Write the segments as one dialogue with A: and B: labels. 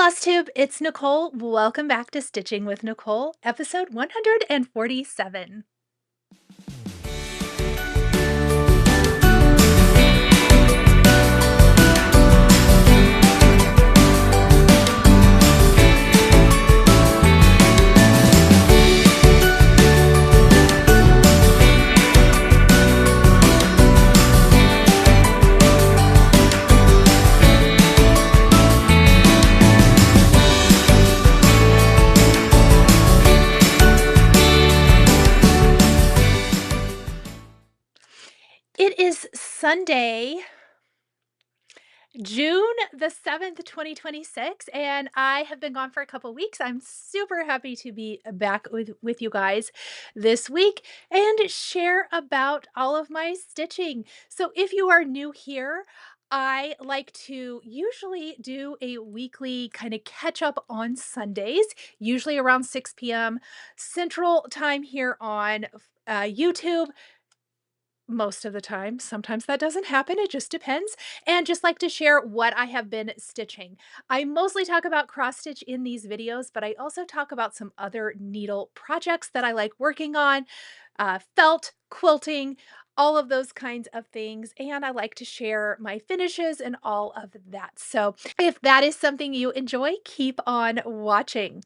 A: Flosstube, it's Nicole. Welcome back to Stitching with Nicole, episode 147. It is Sunday, June the 7th, 2026, and I have been gone for a couple weeks. I'm super happy to be back with you guys this week and share about all of my stitching. So if you are new here, I like to usually do a weekly kind of catch up on Sundays, usually around 6 p.m. Central Time here on YouTube most of the time. Sometimes that doesn't happen. It just depends. And just like to share what I have been stitching. I mostly talk about cross stitch in these videos, but I also talk about some other needle projects that I like working on, felt, quilting, all of those kinds of things. And I like to share my finishes and all of that. So if that is something you enjoy, keep on watching.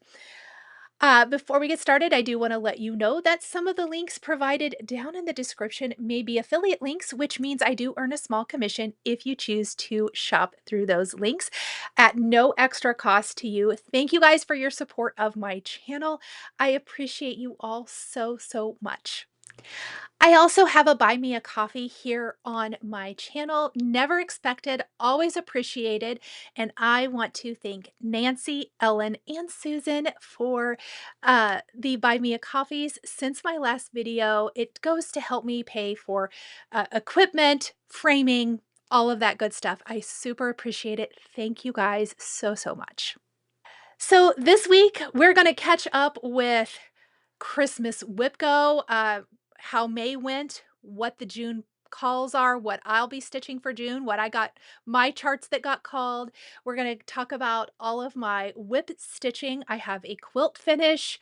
A: Before we get started, I do want to let you know that some of the links provided down in the description may be affiliate links, which means I do earn a small commission if you choose to shop through those links at no extra cost to you. Thank you guys for your support of my channel. I appreciate you all so, so much. I also have a buy me a coffee here on my channel. Never expected, always appreciated. And I want to thank Nancy, Ellen, and Susan for the buy me a coffees. Since my last video, it goes to help me pay for equipment, framing, all of that good stuff. I super appreciate it. Thank you guys so, so much. So this week, we're going to catch up with Christmas WIPGO, how May went, what the June calls are, what I'll be stitching for June, what I got, my charts that got called. We're going to talk about all of my whip stitching. I have a quilt finish.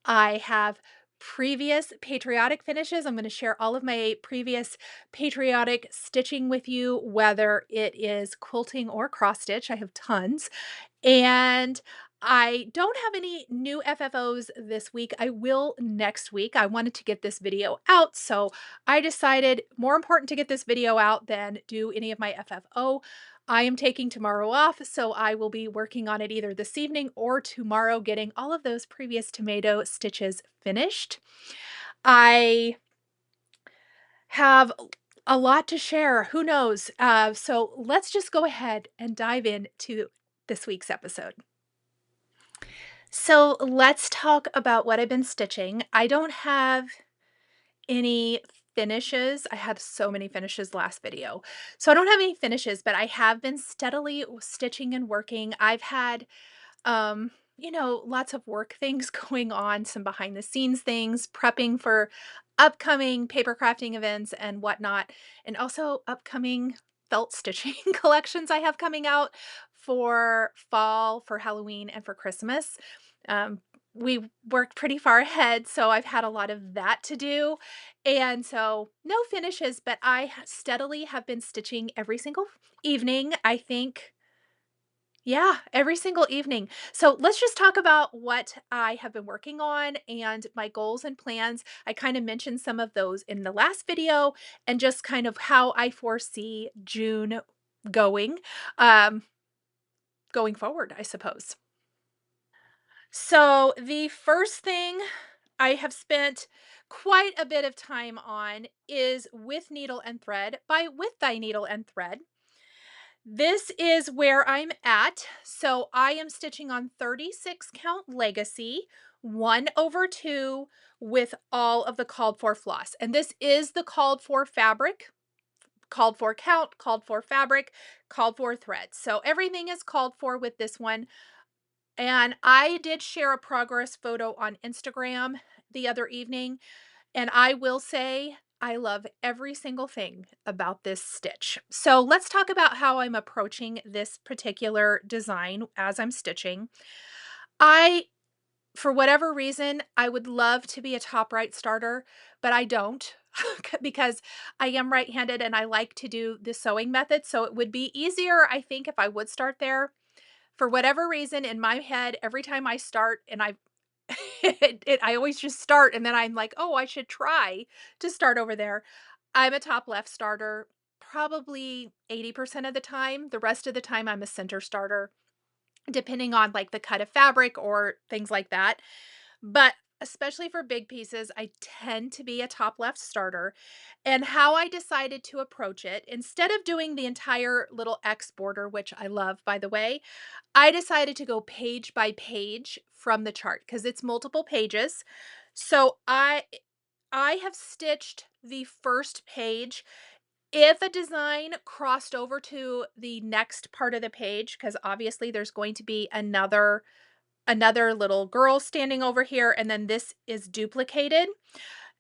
A: I have previous patriotic finishes. I'm going to share all of my previous patriotic stitching with you, whether it is quilting or cross stitch. I have tons. And I don't have any new FFOs this week. I will next week. I wanted to get this video out, so I decided more important to get this video out than do any of my FFO. I am taking tomorrow off, so I will be working on it either this evening or tomorrow, getting all of those previous tomato stitches finished. I have a lot to share. Who knows? So let's just go ahead and dive into this week's episode. So let's talk about what I've been stitching. I don't have any finishes. I had so many finishes last video. So I don't have any finishes, but I have been steadily stitching and working. I've had, lots of work things going on, some behind the scenes things, prepping for upcoming paper crafting events and whatnot, and also upcoming felt stitching collections I have coming out for fall, for Halloween, and for Christmas. We worked pretty far ahead, so I've had a lot of that to do. And so no finishes, but I steadily have been stitching every single evening, I think. Yeah, every single evening. So let's just talk about what I have been working on and my goals and plans. I kind of mentioned some of those in the last video and just kind of how I foresee June going, going forward, I suppose. So the first thing I have spent quite a bit of time on is With Needle and Thread by With Thy Needle and Thread. This is where I'm at. So I am stitching on 36 count legacy, 1/2 with all of the called for floss. And this is the called for fabric, called for count, called for fabric, called for thread. So everything is called for with this one. And I did share a progress photo on Instagram the other evening. And I will say I love every single thing about this stitch. So let's talk about how I'm approaching this particular design as I'm stitching. I For whatever reason, I would love to be a top right starter, but I don't because I am right-handed and I like to do the sewing method. So it would be easier, I think, if I would start there. For whatever reason, in my head, every time I start and I always just start and then I'm like, oh, I should try to start over there. I'm a top left starter probably 80% of the time. The rest of the time, I'm a center starter, depending on like the cut of fabric or things like that. But especially for big pieces, I tend to be a top left starter. And how I decided to approach it, instead of doing the entire little X border, which I love, by the way, I decided to go page by page from the chart because it's multiple pages. So I have stitched the first page. If a design crossed over to the next part of the page, because obviously there's going to be another little girl standing over here, and then this is duplicated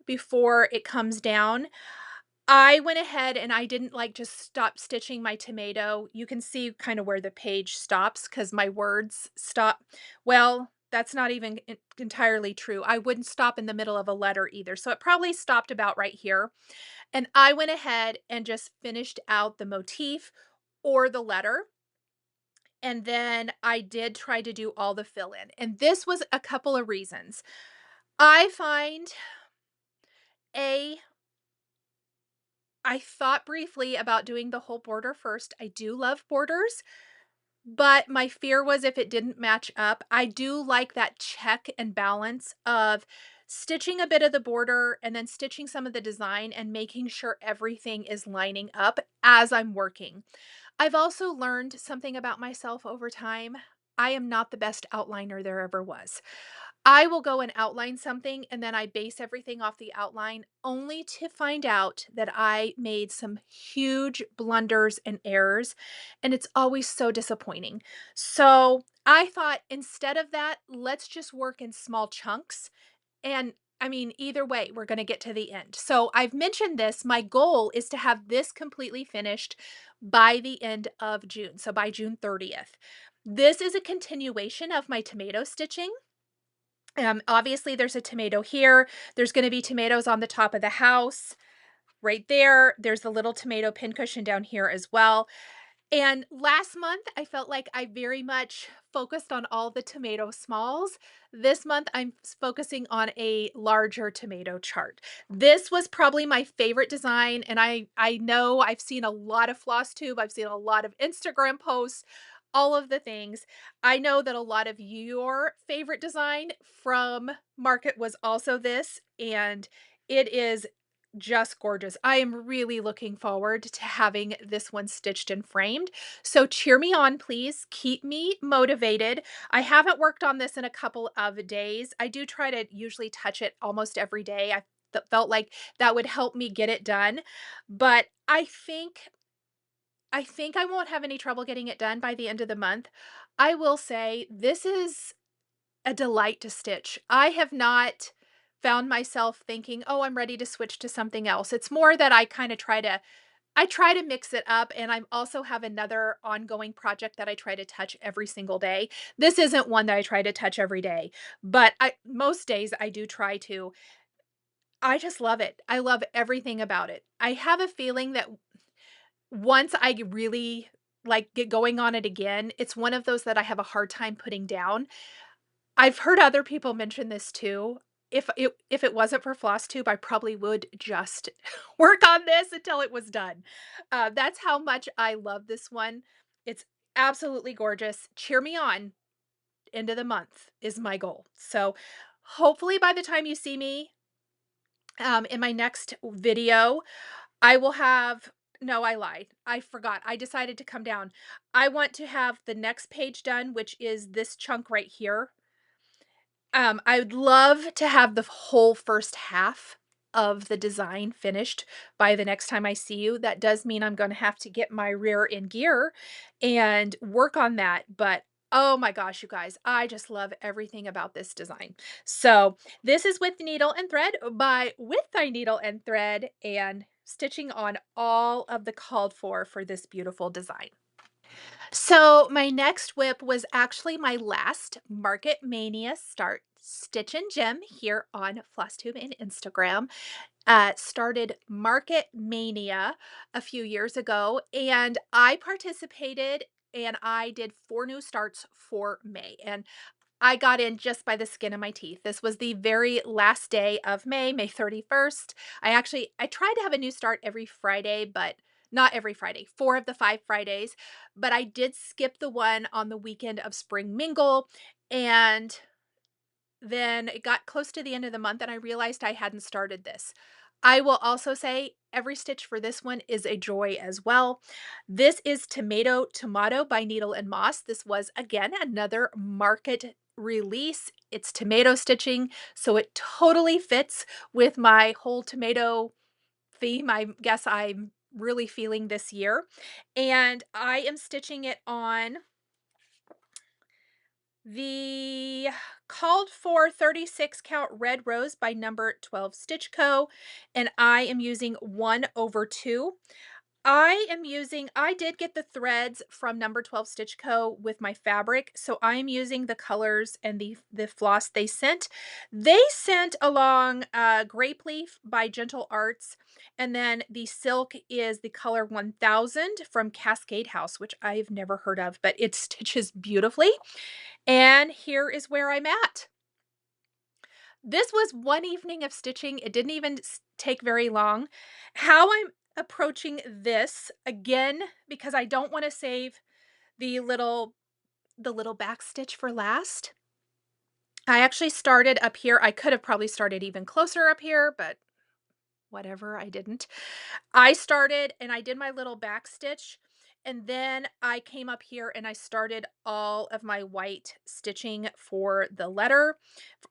A: before it comes down. I went ahead and I didn't like just stop stitching my tomato. You can see kind of where the page stops because my words stop. Well, that's not even entirely true. I wouldn't stop in the middle of a letter either. So it probably stopped about right here. And I went ahead and just finished out the motif or the letter. And then I did try to do all the fill in. And this was a couple of reasons. I find a I thought briefly about doing the whole border first. I do love borders, but my fear was if it didn't match up. I do like that check and balance of stitching a bit of the border and then stitching some of the design and making sure everything is lining up as I'm working. I've also learned something about myself over time. I am not the best outliner there ever was. I will go and outline something and then I base everything off the outline only to find out that I made some huge blunders and errors, and it's always so disappointing. So I thought instead of that, let's just work in small chunks. And I mean, either way, we're going to get to the end. So I've mentioned this. My goal is to have this completely finished by the end of June. So by June 30th. This is a continuation of my tomato stitching. Obviously, there's a tomato here. There's going to be tomatoes on the top of the house right there. There's a little tomato pincushion down here as well. And last month, I felt like I very much focused on all the tomato smalls. This month, I'm focusing on a larger tomato chart. This was probably my favorite design, and I know I've seen a lot of Flosstube, I've seen a lot of Instagram posts, all of the things. I know that a lot of your favorite design from Market was also this, and it is just gorgeous. I am really looking forward to having this one stitched and framed. So cheer me on, please. Keep me motivated. I haven't worked on this in a couple of days. I do try to usually touch it almost every day. I felt like that would help me get it done. But I think I won't have any trouble getting it done by the end of the month. I will say this is a delight to stitch. I have not found myself thinking, "Oh, I'm ready to switch to something else." It's more that I try to mix it up, and I also have another ongoing project that I try to touch every single day. This isn't one that I try to touch every day, but I most days I do try to. I just love it. I love everything about it. I have a feeling that once I really like get going on it again, it's one of those that I have a hard time putting down. I've heard other people mention this too. If it wasn't for Flosstube, I probably would just work on this until it was done. That's how much I love this one. It's absolutely gorgeous. Cheer me on. End of the month is my goal. So hopefully by the time you see me in my next video, I will have no, I lied. I forgot. I decided to come down. I want to have the next page done, which is this chunk right here. I would love to have the whole first half of the design finished by the next time I see you. That does mean I'm going to have to get my rear in gear and work on that, but Oh my gosh, you guys, I just love everything about this design. So this is with needle and thread by With Thy Needle and Thread, and stitching on all of the called for this beautiful design. So my next whip was actually my last Market Mania Start Stitch and Gem here on Flosstube and Instagram. Started Market Mania a few years ago, and I participated, and I did 4 new starts for May, and I got in just by the skin of my teeth. This was the very last day of May, May 31st. I tried to have a new start every Friday, but not every Friday, 4 of the 5 Fridays, but I did skip the one on the weekend of Spring Mingle, and then it got close to the end of the month and I realized I hadn't started this. I will also say every stitch for this one is a joy as well. This is Tomato by Needle and Moss. This was again another market release. It's tomato stitching, so it totally fits with my whole tomato theme I guess I'm really feeling this year. And I am stitching it on the called for 36 count red rose by number 12 Stitch Co. And I am using 1/2. I did get the threads from number 12 Stitch Co. with my fabric. So I'm using the colors and the floss they sent. They sent along Grape Leaf by Gentle Arts. And then the silk is the color 1000 from Cascade House, which I've never heard of, but it stitches beautifully. And here is where I'm at. This was one evening of stitching. It didn't even take very long. How I'm approaching this, again, because I don't want to save the little back stitch for last. I actually started up here. I could have probably started even closer up here, but whatever, I didn't. I started and I did my little back stitch, and then I came up here and I started all of my white stitching for the letter,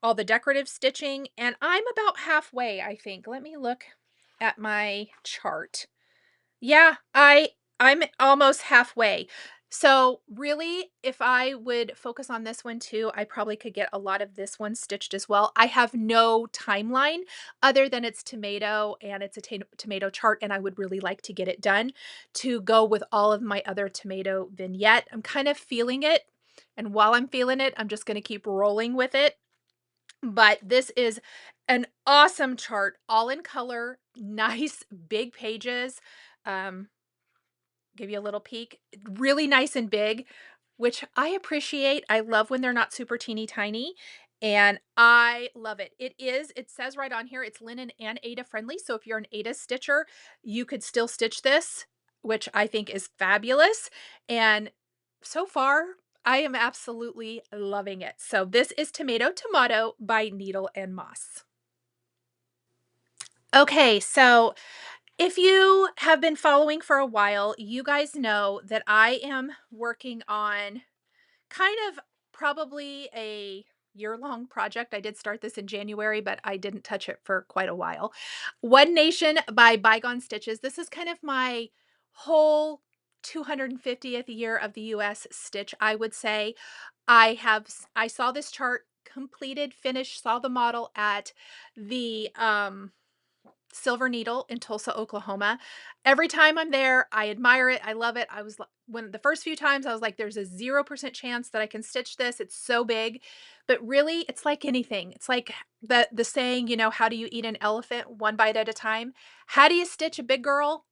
A: all the decorative stitching, and I'm about halfway, I think. Let me look at my chart. Yeah, I'm almost halfway. So really, if I would focus on this one too, I probably could get a lot of this one stitched as well. I have no timeline other than it's tomato and it's a tomato chart, and I would really like to get it done to go with all of my other tomato vignette. I'm kind of feeling it, and while I'm feeling it, I'm just going to keep rolling with it. But this is an awesome chart, all in color, nice big pages. Um, give you a little peek. Really nice and big, which I appreciate. I love when they're not super teeny tiny, and I love it. It says right on here, it's linen and Aida friendly. So if you're an Aida stitcher, you could still stitch this, which I think is fabulous. And so far, I am absolutely loving it. So this is Tomato by Needle and Moss. Okay, so if you have been following for a while, you guys know that I am working on kind of probably a year-long project. I did start this in January, but I didn't touch it for quite a while. One Nation by Bygone Stitches. This is kind of my whole 250th year of the US stitch, I would say. I saw this chart completed, finished, saw the model at the Silver Needle in Tulsa, Oklahoma. Every time I'm there, I admire it. I love it. When the first few times I was like, there's a 0% chance that I can stitch this. It's so big. But really, it's like anything. It's like the saying, how do you eat an elephant? One bite at a time. How do you stitch a big girl?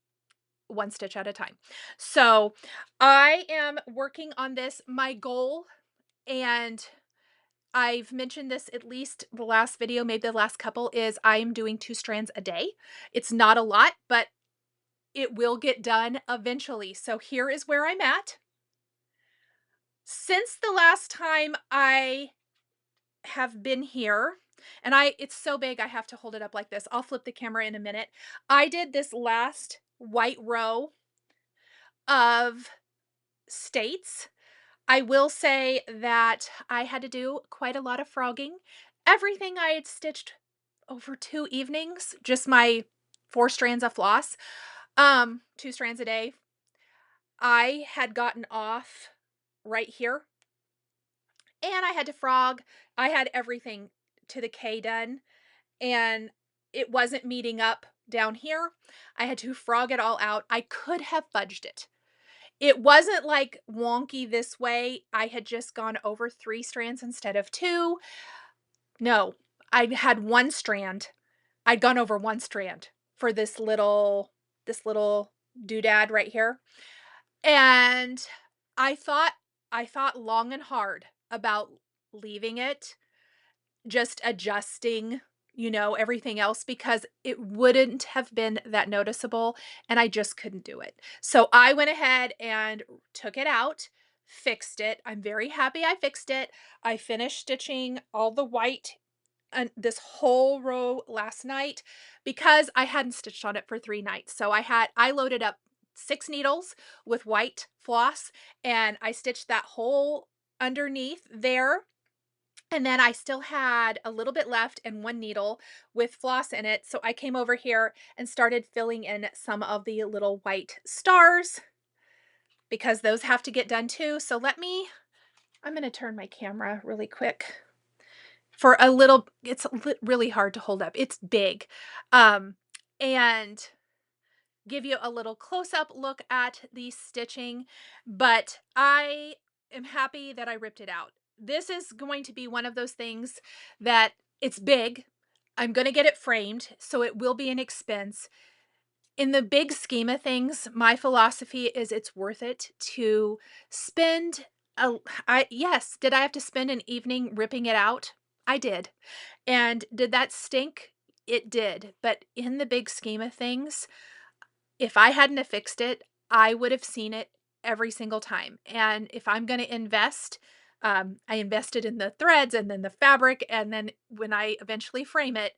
A: One stitch at a time. So I am working on this. My goal, and I've mentioned this at least the last video, maybe the last couple, is I am doing 2 strands a day. It's not a lot, but it will get done eventually. So here is where I'm at. Since the last time I have been here, and it's so big I have to hold it up like this. I'll flip the camera in a minute. I did this last white row of states. I will say that I had to do quite a lot of frogging. Everything I had stitched over 2 evenings, just my 4 strands of floss, 2 strands a day. I had gotten off right here. and I had to frog. I had everything to the K done, and it wasn't meeting up down here. I had to frog it all out. I could have fudged it. It wasn't like wonky this way. I had just gone over 3 strands instead of 2. No, I had 1 strand. I'd gone over 1 strand for this little doodad right here. And I thought I thought long and hard about leaving it, just adjusting, everything else because it wouldn't have been that noticeable and I just couldn't do it. So I went ahead and took it out, fixed it. I'm very happy I fixed it. I finished stitching all the white and this whole row last night because I hadn't stitched on it for 3 nights. So I loaded up 6 needles with white floss and I stitched that whole underneath there, and then I still had a little bit left and 1 needle with floss in it. So I came over here and started filling in some of the little white stars because those have to get done too. So I'm going to turn my camera really quick for a little, it's really hard to hold up. It's big. And give you a little close-up look at the stitching, but I am happy that I ripped it out. This is going to be one of those things that it's big. I'm going to get it framed, so it will be an expense. In the big scheme of things, my philosophy is it's worth it to spend yes, did I have to spend an evening ripping it out? I did. And did that stink? It did. But in the big scheme of things, if I hadn't have fixed it, I would have seen it every single time. And if I'm going to invest, I invested in the threads and then the fabric. And then when I eventually frame it,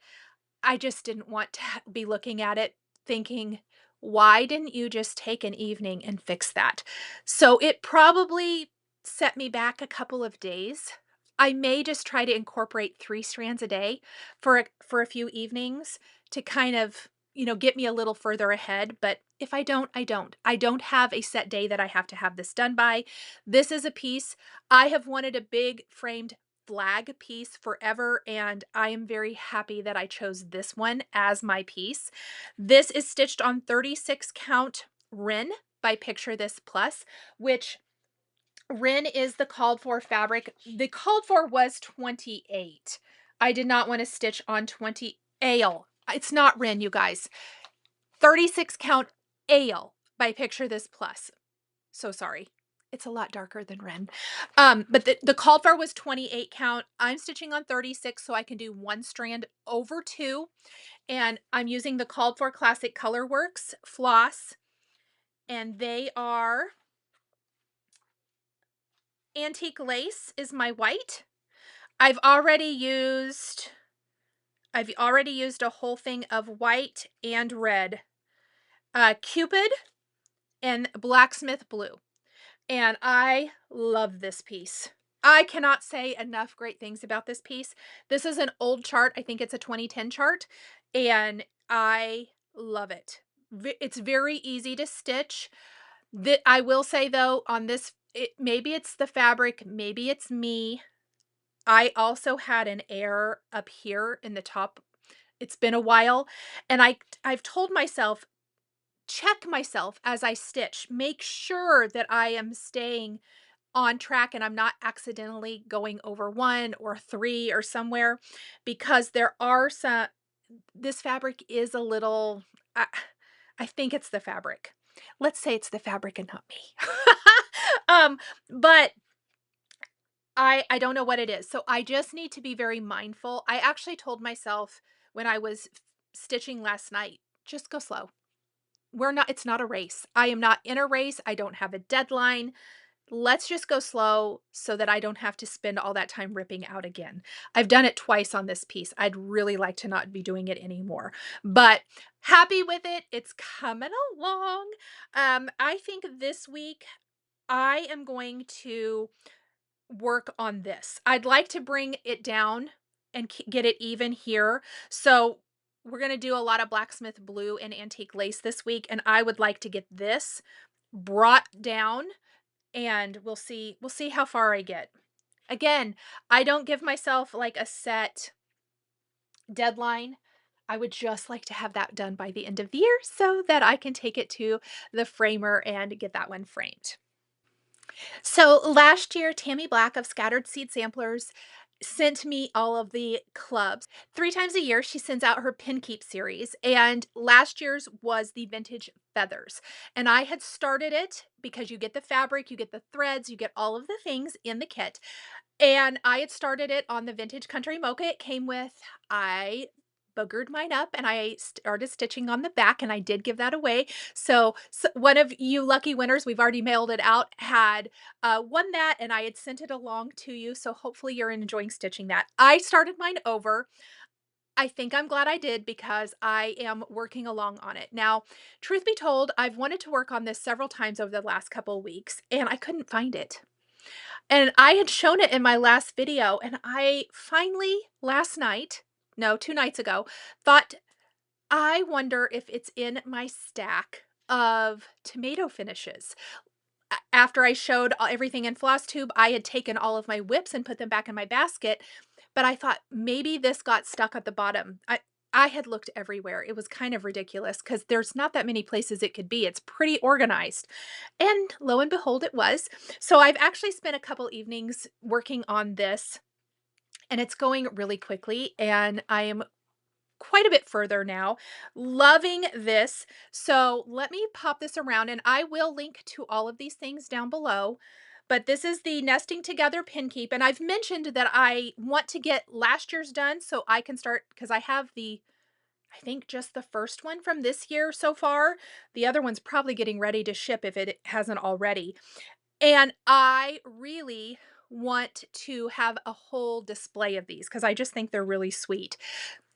A: I just didn't want to be looking at it thinking, why didn't you just take an evening and fix that? So it probably set me back a couple of days. I may just try to incorporate 3 strands a day for a few evenings to kind of, get me a little further ahead. But if I don't, I don't. I don't have a set day that I have to have this done by. This is a piece. I have wanted a big framed flag piece forever, and I am very happy that I chose this one as my piece. This is stitched on 36 count Rin by Picture This Plus, which Rin is the called for fabric. The called for was 28. I did not want to stitch on 20 ale. It's not Rin, you guys. 36 count ale by Picture This Plus. So sorry. It's a lot darker than Ren. But the called for was 28 count. I'm stitching on 36 so I can do 1 strand over 2. And I'm using the called for Classic Colorworks floss. And they are Antique Lace is my white. I've already used a whole thing of white and red. Cupid and Blacksmith Blue. And I love this piece. I cannot say enough great things about this piece. This is an old chart. I think it's a 2010 chart, and I love it. It's very easy to stitch. I will say though, on this, maybe it's the fabric, maybe it's me. I also had an error up here in the top. It's been a while, and I've told myself, check myself as I stitch. Make sure that I am staying on track and I'm not accidentally going over 1 or 3 or somewhere, because there are this fabric is a little, I think it's the fabric. Let's say it's the fabric and not me. But I don't know what it is. So I just need to be very mindful. I actually told myself when I was stitching last night, just go slow. It's not a race. I am not in a race. I don't have a deadline. Let's just go slow so that I don't have to spend all that time ripping out again. I've done it twice on this piece. I'd really like to not be doing it anymore, but happy with it. It's coming along. I think this week I am going to work on this. I'd like to bring it down and get it even here. So we're going to do a lot of Blacksmith Blue and Antique Lace this week, and I would like to get this brought down, and we'll see how far I get. Again, I don't give myself like a set deadline. I would just like to have that done by the end of the year so that I can take it to the framer and get that one framed. So last year, Tammy Black of Scattered Seed Samplers sent me all of the clubs. 3 times a year, she sends out her pin keep series, and last year's was the vintage feathers. And I had started it because you get the fabric, you get the threads, you get all of the things in the kit. And I had started it on the vintage country mocha it came with. I boogered mine up and I started stitching on the back, and I did give that away. So one of you lucky winners, we've already mailed it out, had won that, and I had sent it along to you. So hopefully you're enjoying stitching that. I started mine over. I think I'm glad I did because I am working along on it. Now, truth be told, I've wanted to work on this several times over the last couple of weeks, and I couldn't find it. And I had shown it in my last video, and I finally last night, no, 2 nights ago, thought, I wonder if it's in my stack of tomato finishes. After I showed everything in Flosstube, I had taken all of my whips and put them back in my basket, but I thought maybe this got stuck at the bottom. I had looked everywhere. It was kind of ridiculous because there's not that many places it could be. It's pretty organized. And lo and behold, it was. So I've actually spent a couple evenings working on this, and it's going really quickly. And I am quite a bit further now. Loving this. So let me pop this around, and I will link to all of these things down below. But this is the Nesting Together Pin Keep, and I've mentioned that I want to get last year's done so I can start, because I have I think just the first one from this year so far. The other one's probably getting ready to ship if it hasn't already. And I really want to have a whole display of these because I just think they're really sweet.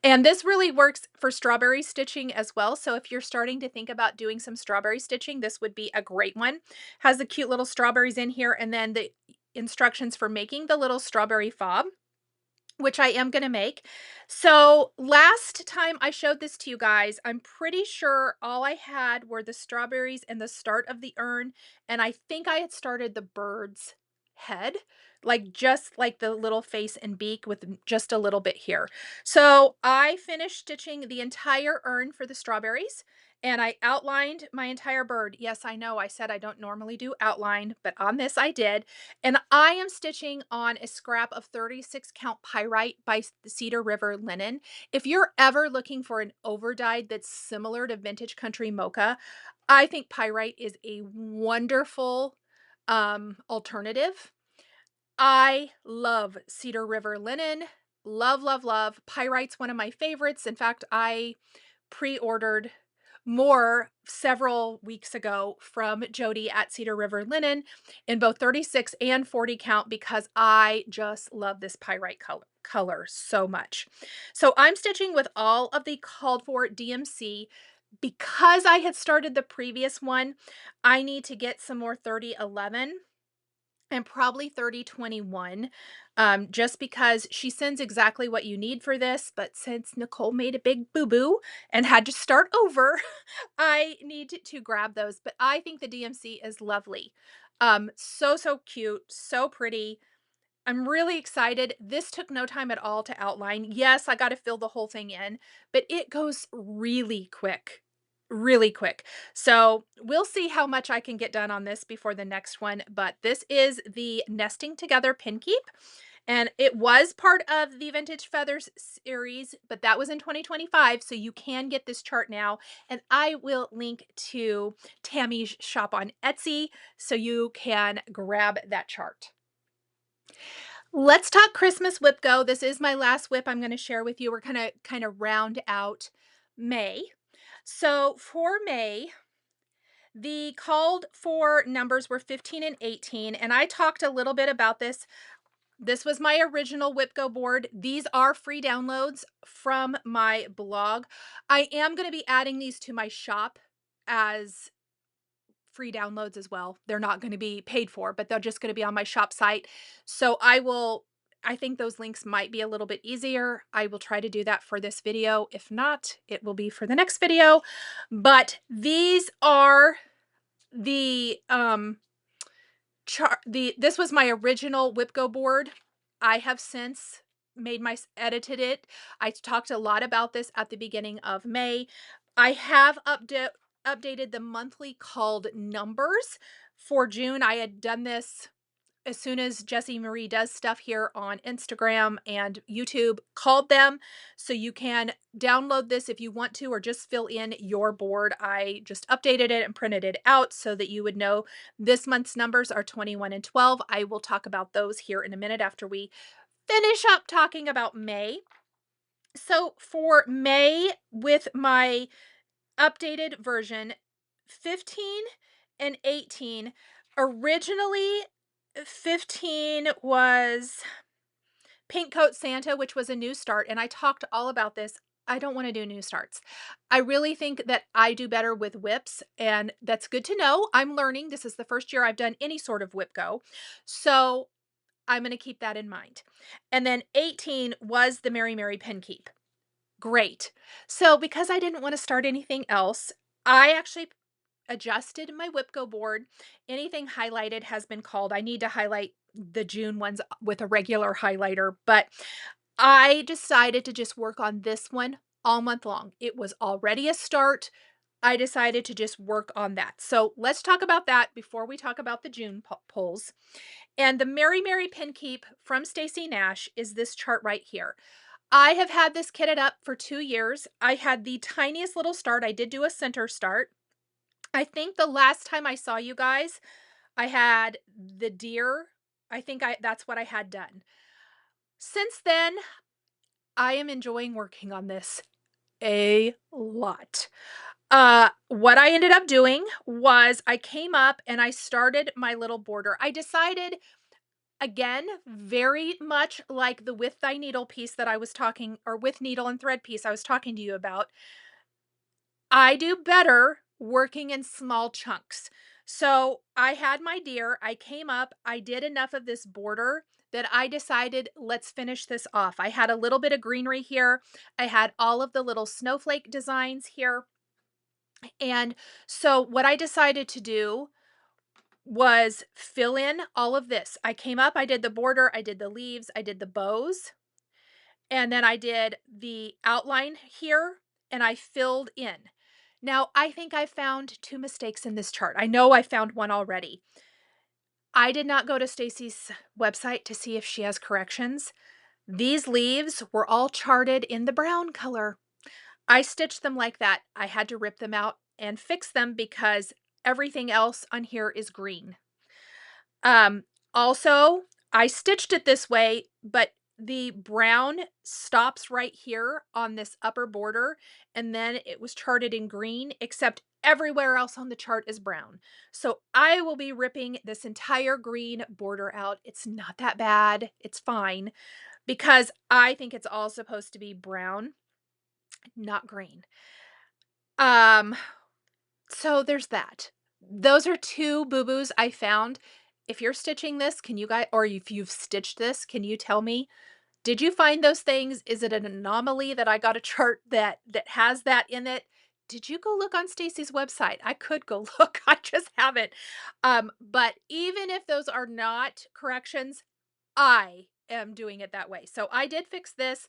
A: And this really works for strawberry stitching as well. So if you're starting to think about doing some strawberry stitching, this would be a great one. Has the cute little strawberries in here, and then the instructions for making the little strawberry fob, which I am going to make. So last time I showed this to you guys, I'm pretty sure all I had were the strawberries and the start of the urn. And I think I had started the bird's head, like just like the little face and beak with just a little bit here. So I finished stitching the entire urn for the strawberries, and I outlined my entire bird. Yes, I know I said I don't normally do outline, but on this I did. And I am stitching on a scrap of 36 count pyrite by the Cedar River linen. If you're ever looking for an overdyed that's similar to vintage country mocha, I think pyrite is a wonderful alternative. I love Cedar River linen. Love, love, love. Pyrite's one of my favorites. In fact, I pre-ordered more several weeks ago from Jody at Cedar River Linen in both 36 and 40 count because I just love this pyrite color so much. So I'm stitching with all of the called for DMC. Because I had started the previous one, I need to get some more 3011 and probably 3021, just because she sends exactly what you need for this. But since Nicole made a big boo-boo and had to start over, I need to grab those. But I think the DMC is lovely. So, so cute, so pretty. I'm really excited. This took no time at all to outline. Yes, I got to fill the whole thing in, but it goes really quick. Really quick. So we'll see how much I can get done on this before the next one. But this is the Nesting Together Pin Keep. And it was part of the Vintage Feathers series, but that was in 2025. So you can get this chart now. And I will link to Tammy's shop on Etsy so you can grab that chart. Let's talk Christmas WIPGO. This is my last WIP I'm going to share with you. We're going to kind of round out May. So for May, the called for numbers were 15 and 18, and I talked a little bit about this. This was my original WIPGO board. These are free downloads from my blog. I am going to be adding these to my shop as free downloads as well. They're not going to be paid for, but they're just going to be on my shop site. So I think those links might be a little bit easier. I will try to do that for this video. If not, it will be for the next video. But these are the this was my original WIPGO board. I have since edited it. I talked a lot about this at the beginning of May. I have updated the monthly called numbers for June. I had done this as soon as Jessie Marie does stuff here on Instagram and YouTube, called them. So you can download this if you want to, or just fill in your board. I just updated it and printed it out so that you would know this month's numbers are 21 and 12. I will talk about those here in a minute after we finish up talking about May. So for May, with my updated version, 15 and 18, originally 15 was Pink Coat Santa, which was a new start, and I talked all about this. I don't want to do new starts. I really think that I do better with whips, and that's good to know. I'm learning. This is the first year I've done any sort of whip go, so I'm going to keep that in mind. And then 18 was the Mary Mary Pin Keep. Great. So because I didn't want to start anything else, I actually adjusted my WIPGO board. Anything highlighted has been called. I need to highlight the June ones with a regular highlighter, but I decided to just work on this one all month long. It was already a start. I decided to just work on that. So let's talk about that before we talk about the June polls. And the Mary Mary Pin Keep from Stacy Nash is this chart right here. I have had this kitted up for 2 years. I had the tiniest little start. I did do a center start. I think the last time I saw you guys, I had the deer. I think that's what I had done. Since then, I am enjoying working on this a lot. What I ended up doing was I came up and I started my little border. I decided, again, very much like the With Thy Needle piece that I was talking, or with needle and thread piece I was talking to you about, I do better working in small chunks. So I had my deer, I came up, I did enough of this border that I decided, let's finish this off. I had a little bit of greenery here. I had all of the little snowflake designs here. And so what I decided to do was fill in all of this. I came up, I did the border, I did the leaves, I did the bows, and then I did the outline here, and I filled in. Now, I think I found 2 mistakes in this chart. I know I found one already. I did not go to Stacy's website to see if she has corrections. These leaves were all charted in the brown color. I stitched them like that. I had to rip them out and fix them because everything else on here is green. Also, I stitched it this way, but the brown stops right here on this upper border, and then it was charted in green, except everywhere else on the chart is brown. So I will be ripping this entire green border out. It's not that bad. It's fine, because I think it's all supposed to be brown, not green. So there's that. Those are 2 boo-boos I found. If you're stitching this, can you guys, or if you've stitched this, can you tell me, did you find those things? Is it an anomaly that I got a chart that has that in it? Did you go look on Stacy's website? I could go look. I just haven't. But even if those are not corrections, I am doing it that way. So I did fix this.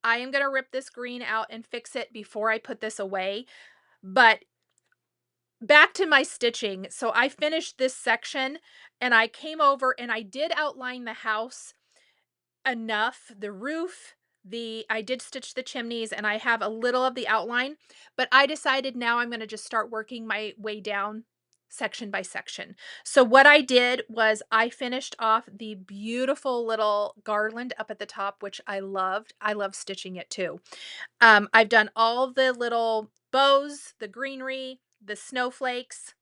A: I am going to rip this green out and fix it before I put this away. But back to my stitching. So I finished this section and I came over and I did outline the house enough, the roof, I did stitch the chimneys, and I have a little of the outline, but I decided now I'm going to just start working my way down section by section. So what I did was I finished off the beautiful little garland up at the top, which I loved. I love stitching it too. I've done all the little bows, the greenery, the snowflakes.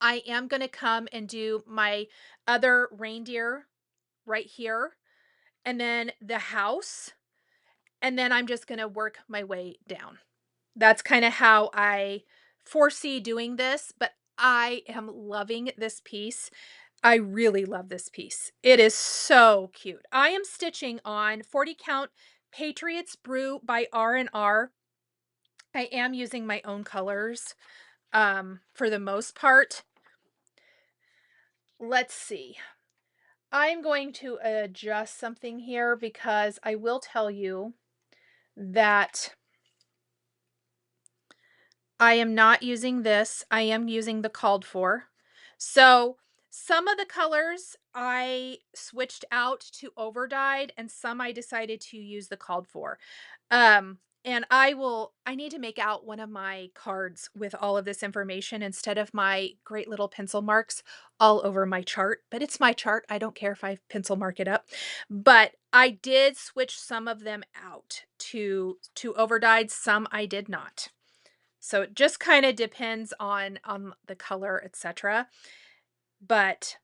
A: I am going to come and do my other reindeer right here, and then the house, and then I'm just going to work my way down. That's kind of how I foresee doing this, but I am loving this piece. I really love this piece. It is so cute. I am stitching on 40 count Patriots Brew by R&R. I am using my own colors for the most part. let's see. I'm going to adjust something here because I will tell you that I am not using this. I am using the called for. So some of the colors I switched out to over dyed and some I decided to use the called for. And I need to make out one of my cards with all of this information instead of my great little pencil marks all over my chart, but it's my chart. I don't care if I pencil mark it up. But I did switch some of them out to over dyed, some I did not. So it just kind of depends on the color, etc. But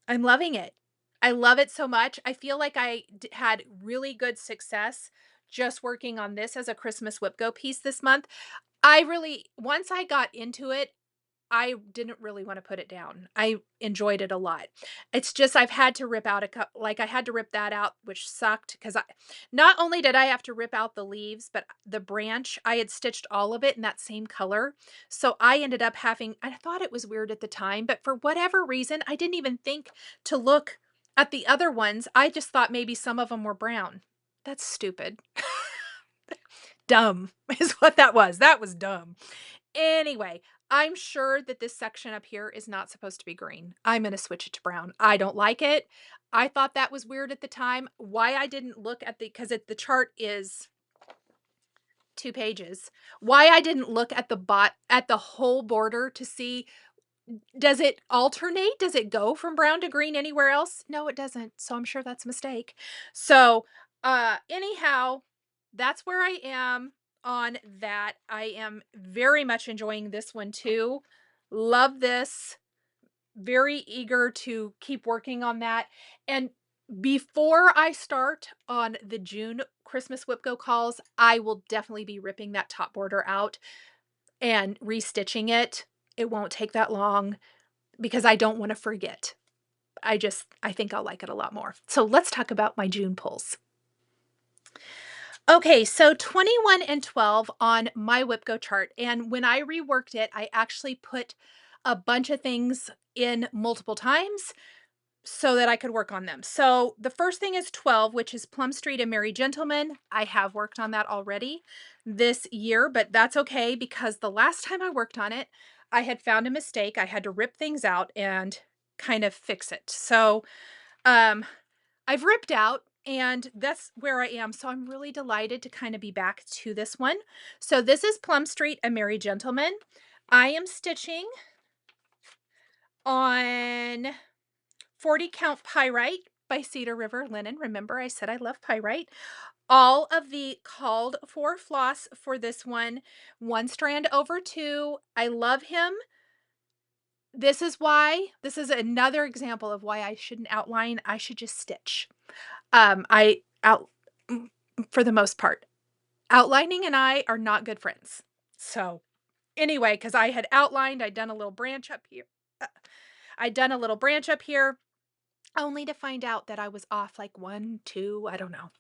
A: I'm loving it. I love it so much. I feel like I had really good success just working on this as a Christmas WIPGO piece this month. Once I got into it, I didn't really want to put it down. I enjoyed it a lot. It's just I've had to rip out like I had to rip that out, which sucked because I not only did I have to rip out the leaves, but the branch, I had stitched all of it in that same color. So I ended up having, I thought it was weird at the time, but for whatever reason, I didn't even think to look at the other ones. I just thought maybe some of them were brown. That's stupid. Dumb is what that was. That was dumb. Anyway, I'm sure that this section up here is not supposed to be green. I'm going to switch it to brown. I don't like it. I thought that was weird at the time. Why I didn't look at because the chart is 2 pages. Why I didn't look at the whole border to see, does it alternate? Does it go from brown to green anywhere else? No, it doesn't. So I'm sure that's a mistake. So, anyhow, that's where I am on that. I am very much enjoying this one too. Love this. Very eager to keep working on that. And before I start on the June Christmas WIPGO calls, I will definitely be ripping that top border out and restitching it. It won't take that long because I don't want to forget. I think I'll like it a lot more. So let's talk about my June pulls. Okay, so 21 and 12 on my WIPGO chart. And when I reworked it, I actually put a bunch of things in multiple times so that I could work on them. So the first thing is 12, which is Plum Street and Merry Gentlemen. I have worked on that already this year, but that's okay because the last time I worked on it, I had found a mistake. I had to rip things out and kind of fix it. So I've ripped out and that's where I am. So I'm really delighted to kind of be back to this one. So this is Plum Street, A Merry Gentleman. I am stitching on 40 count pyrite by Cedar River Linen. Remember, I said I love pyrite. All of the called for floss for this one 1 strand over 2. I love him. This is another example of why I shouldn't outline. I should just stitch. For the most part, outlining and I are not good friends. So anyway, because I had outlined, I'd done a little branch up here. Only to find out that I was off like 1, 2, I don't know.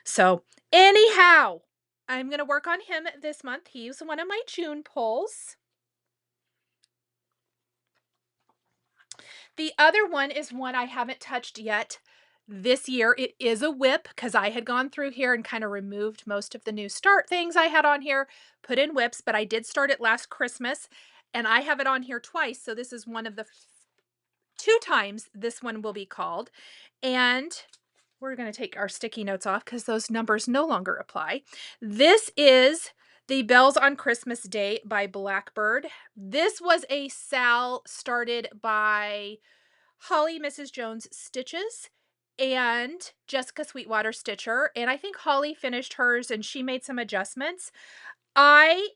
A: So anyhow, I'm going to work on him this month. He's one of my June pulls. The other one is one I haven't touched yet this year. It is a WIP because I had gone through here and kind of removed most of the new start things I had on here, put in WIPs, but I did start it last Christmas and I have it on here twice. So this is one of the 2 times this one will be called. And we're going to take our sticky notes off because those numbers no longer apply. This is the Bells on Christmas Day by Blackbird. This was a sal started by Holly Mrs. Jones Stitches and Jessica Sweetwater Stitcher. And I think Holly finished hers and she made some adjustments. I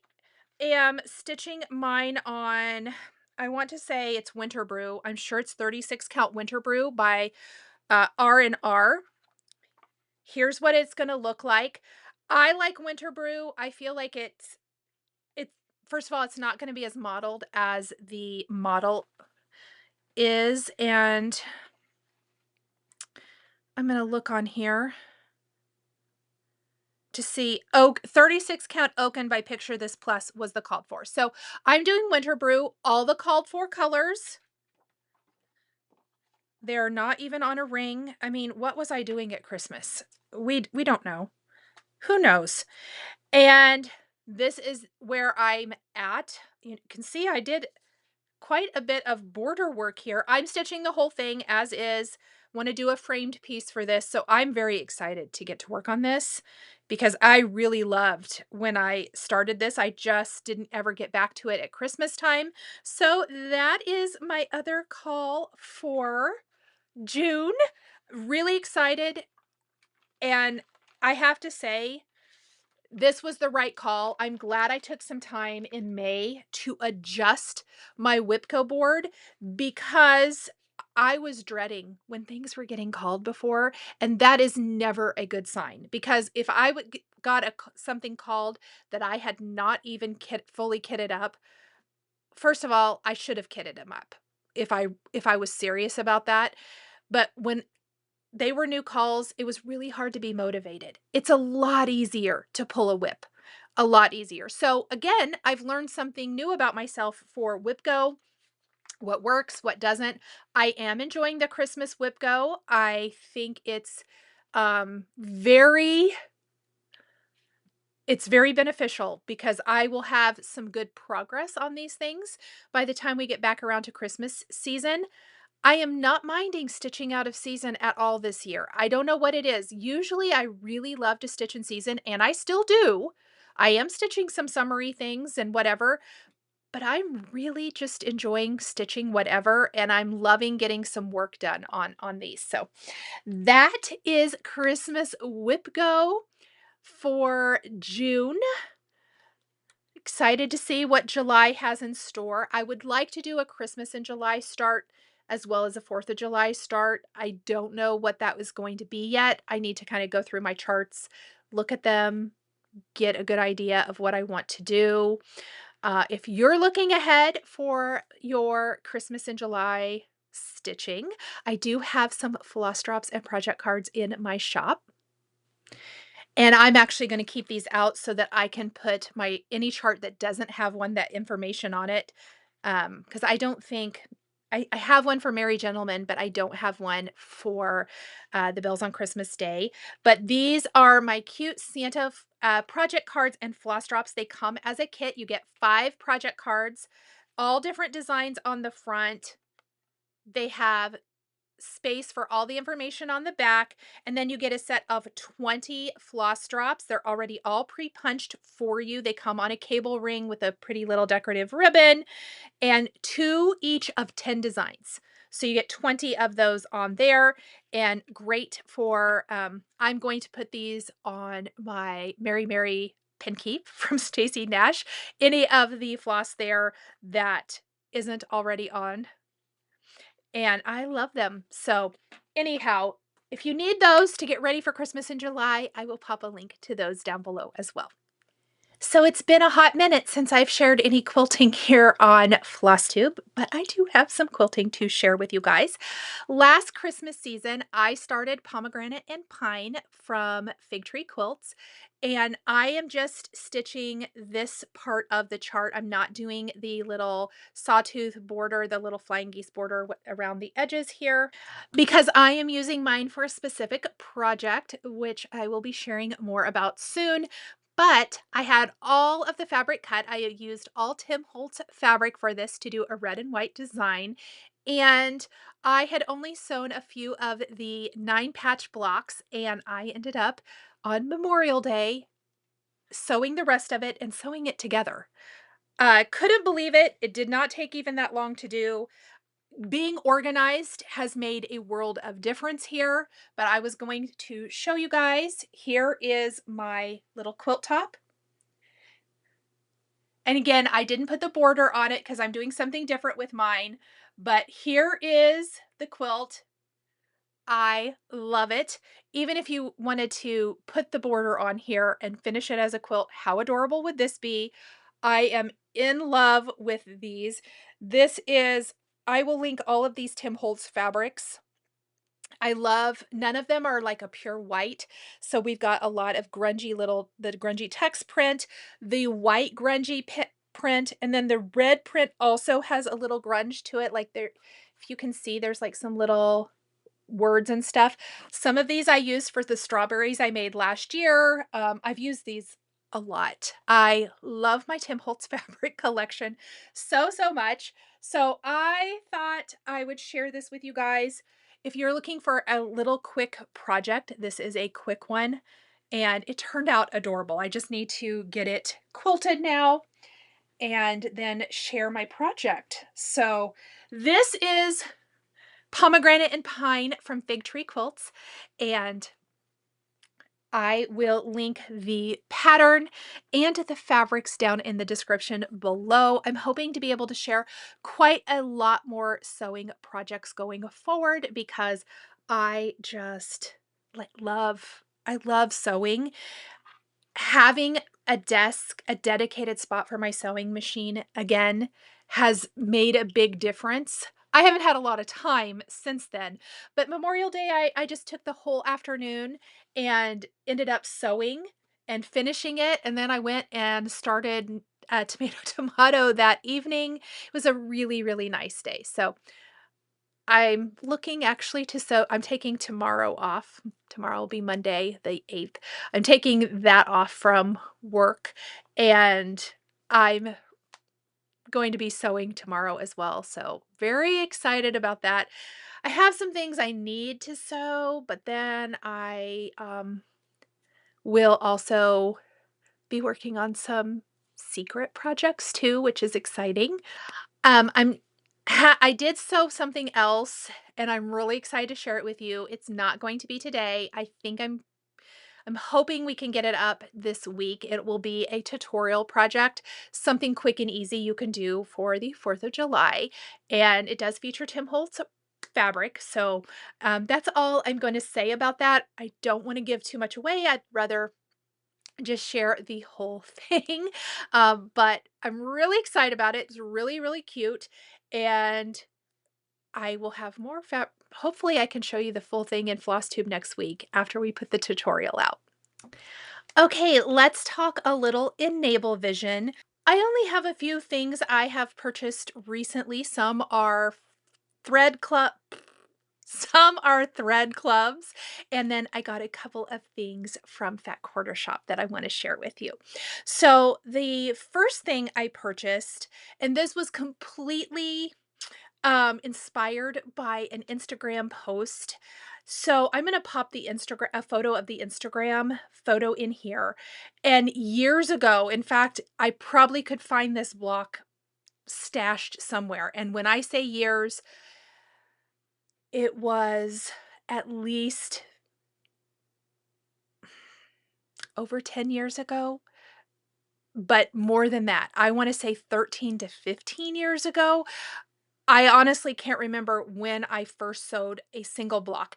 A: am stitching mine on, I want to say it's Winter Brew. I'm sure it's 36 count Winter Brew by R&R. Here's what it's going to look like. I like Winter Brew. I feel like it's first of all, it's not going to be as modeled as the model is. And I'm going to look on here to see 36 count Oaken by Picture This Plus was the called for. So I'm doing Winter Brew, all the called for colors. They're not even on a ring. I mean, what was I doing at Christmas? We don't know. Who knows? And this is where I'm at. You can see I did quite a bit of border work here. I'm stitching the whole thing as is. Want to do a framed piece for this, so I'm very excited to get to work on this because I really loved when I started this. I just didn't ever get back to it at Christmas time. So that is my other call for June. Really excited, and I have to say, this was the right call. I'm glad I took some time in May to adjust my WIPGO board because I was dreading when things were getting called before, and that is never a good sign because if I would got something called that I had not even fully kitted up, first of all, I should have kitted them up if I was serious about that. But when they were new calls, it was really hard to be motivated. It's a lot easier to pull a whip, a lot easier. So again, I've learned something new about myself for WIPGO, what works, what doesn't. I am enjoying the Christmas WIPGO. I think very very beneficial because I will have some good progress on these things by the time we get back around to Christmas season. I am not minding stitching out of season at all this year. I don't know what it is. Usually I really love to stitch in season, and I still do. I am stitching some summery things and whatever, but I'm really just enjoying stitching whatever, and I'm loving getting some work done on these. So that is Christmas WIPGO for June. Excited to see what July has in store. I would like to do a Christmas in July start as well as a 4th of July start. I don't know what that was going to be yet. I need to kind of go through my charts, look at them, get a good idea of what I want to do. If you're looking ahead for your Christmas in July stitching, I do have some floss drops and project cards in my shop. And I'm actually going to keep these out so that I can put any chart that doesn't have that information on it. Because I don't think I have one for Merry Gentlemen, but I don't have one for the Bells on Christmas Day. But these are my cute Santa project cards and floss drops. They come as a kit. You get 5 project cards, all different designs on the front. They have space for all the information on the back, and then you get a set of 20 floss drops. They're already all pre-punched for you. They come on a cable ring with a pretty little decorative ribbon, and 2 each of 10 designs. So you get 20 of those on there, and great for I'm going to put these on my Mary Mary pin keep from Stacy Nash. Any of the floss there that isn't already on, and I love them. So anyhow, if you need those to get ready for Christmas in July, I will pop a link to those down below as well. So it's been a hot minute since I've shared any quilting here on Flosstube, but I do have some quilting to share with you guys. Last Christmas season, I started Pomegranate and Pine from Fig Tree Quilts, and I am just stitching this part of the chart. I'm not doing the little sawtooth border, the little flying geese border around the edges here, because I am using mine for a specific project, which I will be sharing more about soon. But I had all of the fabric cut. I used all Tim Holtz fabric for this to do a red and white design. And I had only sewn a few of the 9 patch blocks, and I ended up on Memorial Day sewing the rest of it and sewing it together. Couldn't believe it. It did not take even that long to do. Being organized has made a world of difference here, but I was going to show you guys. Here is my little quilt top. And again, I didn't put the border on it because I'm doing something different with mine, but here is the quilt. I love it. Even if you wanted to put the border on here and finish it as a quilt, how adorable would this be? I am in love with these. I will link all of these Tim Holtz fabrics. None of them are like a pure white. So we've got a lot of the grungy text print, the white grungy print, and then the red print also has a little grunge to it. Like If you can see, there's like some little words and stuff. Some of these I used for the strawberries I made last year. I've used these a lot. I love my Tim Holtz fabric collection so, so much. So I thought I would share this with you guys. If you're looking for a little quick project, this is a quick one and it turned out adorable. I just need to get it quilted now and then share my project. So this is Pomegranate and Pine from Fig Tree Quilts, and I will link the pattern and the fabrics down in the description below. I'm hoping to be able to share quite a lot more sewing projects going forward because I just I love sewing. Having a desk, a dedicated spot for my sewing machine, again, has made a big difference. I haven't had a lot of time since then, but Memorial Day, I just took the whole afternoon and ended up sewing and finishing it, and then I went and started tomato that evening. It was a really, really nice day, so I'm looking actually to sew. I'm taking tomorrow off. Tomorrow will be Monday, the 8th. I'm taking that off from work and I'm going to be sewing tomorrow as well. So very excited about that. I have some things I need to sew, but then I will also be working on some secret projects too, which is exciting. I did sew something else and I'm really excited to share it with you. It's not going to be today. I think I'm hoping we can get it up this week. It will be a tutorial project, something quick and easy you can do for the 4th of July. And it does feature Tim Holtz fabric. So that's all I'm going to say about that. I don't want to give too much away. I'd rather just share the whole thing. But I'm really excited about it. It's really, really cute. And I will have more hopefully I can show you the full thing in Flosstube next week after we put the tutorial out. Okay, let's talk a little Enable Vision. I only have a few things I have purchased recently. Some are thread club some are thread clubs, and then I got a couple of things from Fat Quarter Shop that I want to share with you. So the first thing I purchased, and this was completely inspired by an Instagram post. So I'm going to pop a photo of the Instagram photo in here. And years ago, in fact, I probably could find this block stashed somewhere. And when I say years, it was at least over 10 years ago, but more than that. I want to say 13 to 15 years ago. I honestly can't remember when I first sewed a single block.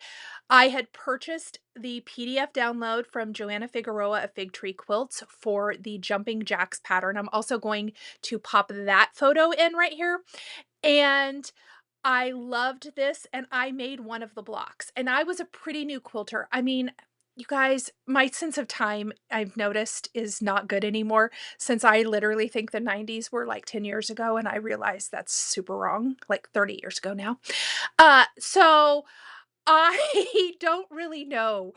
A: I had purchased the PDF download from Joanna Figueroa of Fig Tree Quilts for the Jumping Jacks pattern. I'm also going to pop that photo in right here. And I loved this and I made one of the blocks. And I was a pretty new quilter. I mean, you guys, my sense of time, I've noticed, is not good anymore since I literally think the 90s were like 10 years ago and I realized that's super wrong, like 30 years ago now. So I don't really know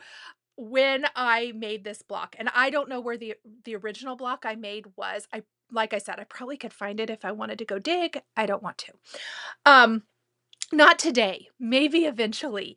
A: when I made this block, and I don't know where the original block I made was. Like I said, I probably could find it if I wanted to go dig. I don't want to. Not today, maybe eventually.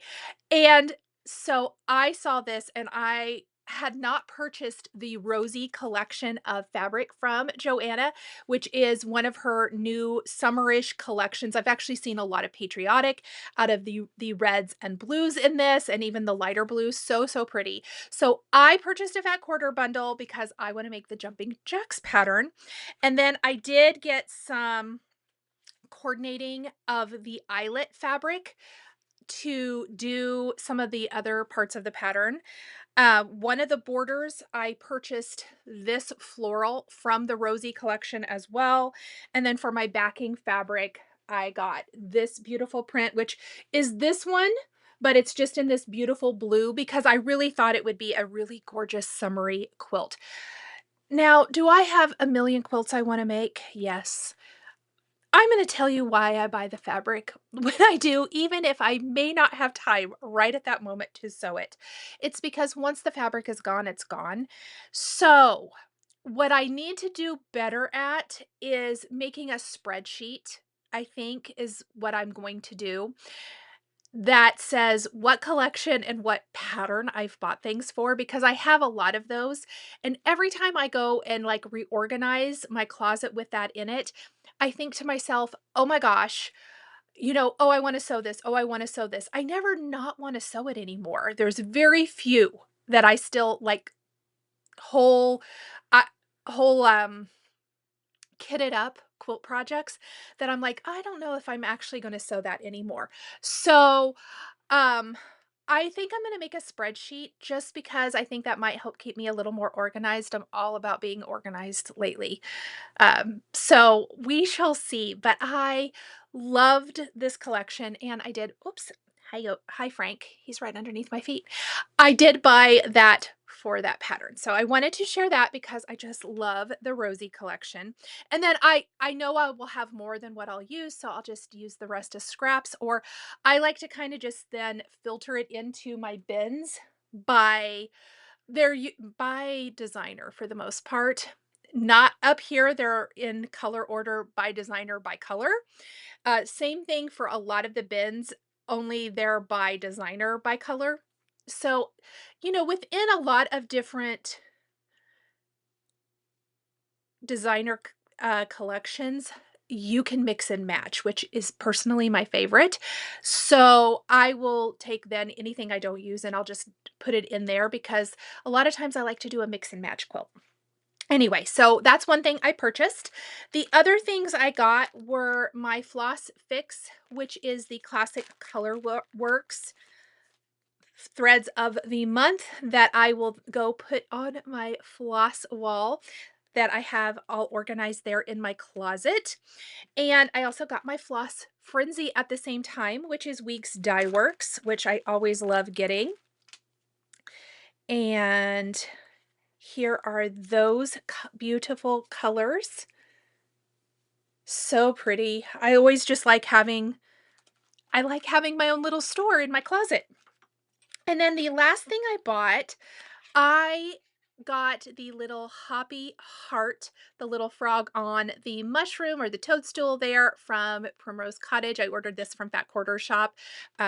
A: And so I saw this and I had not purchased the Rosy collection of fabric from Joanna, which is one of her new summerish collections. I've actually seen a lot of Patriotic out of the reds and blues in this, and even the lighter blues. So, so pretty. So I purchased a Fat Quarter bundle because I want to make the Jumping Jacks pattern. And then I did get some coordinating of the eyelet fabric to do some of the other parts of the pattern. One of the borders, I purchased this floral from the Rosy collection as well. And then for my backing fabric, I got this beautiful print, which is this one, but it's just in this beautiful blue because I really thought it would be a really gorgeous summery quilt. Now, do I have a million quilts I want to make? Yes. I'm going to tell you why I buy the fabric when I do, even if I may not have time right at that moment to sew it. It's because once the fabric is gone, it's gone. So, what I need to do better at is making a spreadsheet, I think is what I'm going to do, that says what collection and what pattern I've bought things for, because I have a lot of those. And every time I go and like reorganize my closet with that in it, I think to myself, oh my gosh, oh, I want to sew this. Oh, I want to sew this. I never not want to sew it anymore. There's very few that I still like whole, uh, whole, kitted up quilt projects that I'm like, I don't know if I'm actually going to sew that anymore. So, um, I think I'm gonna make a spreadsheet just because I think that might help keep me a little more organized. I'm all about being organized lately. So we shall see, but I loved this collection and I did, oops, hi Frank, he's right underneath my feet. I did buy that for that pattern. So I wanted to share that because I just love the Rosie collection. And then I know I will have more than what I'll use, so I'll just use the rest as scraps, or I like to kind of just then filter it into my bins by by designer for the most part. Not up here, they're in color order by designer by color. Same thing for a lot of the bins, only they're by designer by color. So, within a lot of different designer collections, you can mix and match, which is personally my favorite. So I will take then anything I don't use and I'll just put it in there because a lot of times I like to do a mix and match quilt. Anyway, so that's one thing I purchased. The other things I got were my Floss Fix, which is the classic color works threads of the month that I will go put on my floss wall that I have all organized there in my closet. And I also got my Floss Frenzy at the same time, which is Weeks Dye Works, which I always love getting. And here are those beautiful colors. So pretty. I always just like having my own little store in my closet. And then the last thing I bought, I got the little hoppy heart, the little frog on the mushroom or the toadstool there from Primrose Cottage. I ordered this from Fat Quarter Shop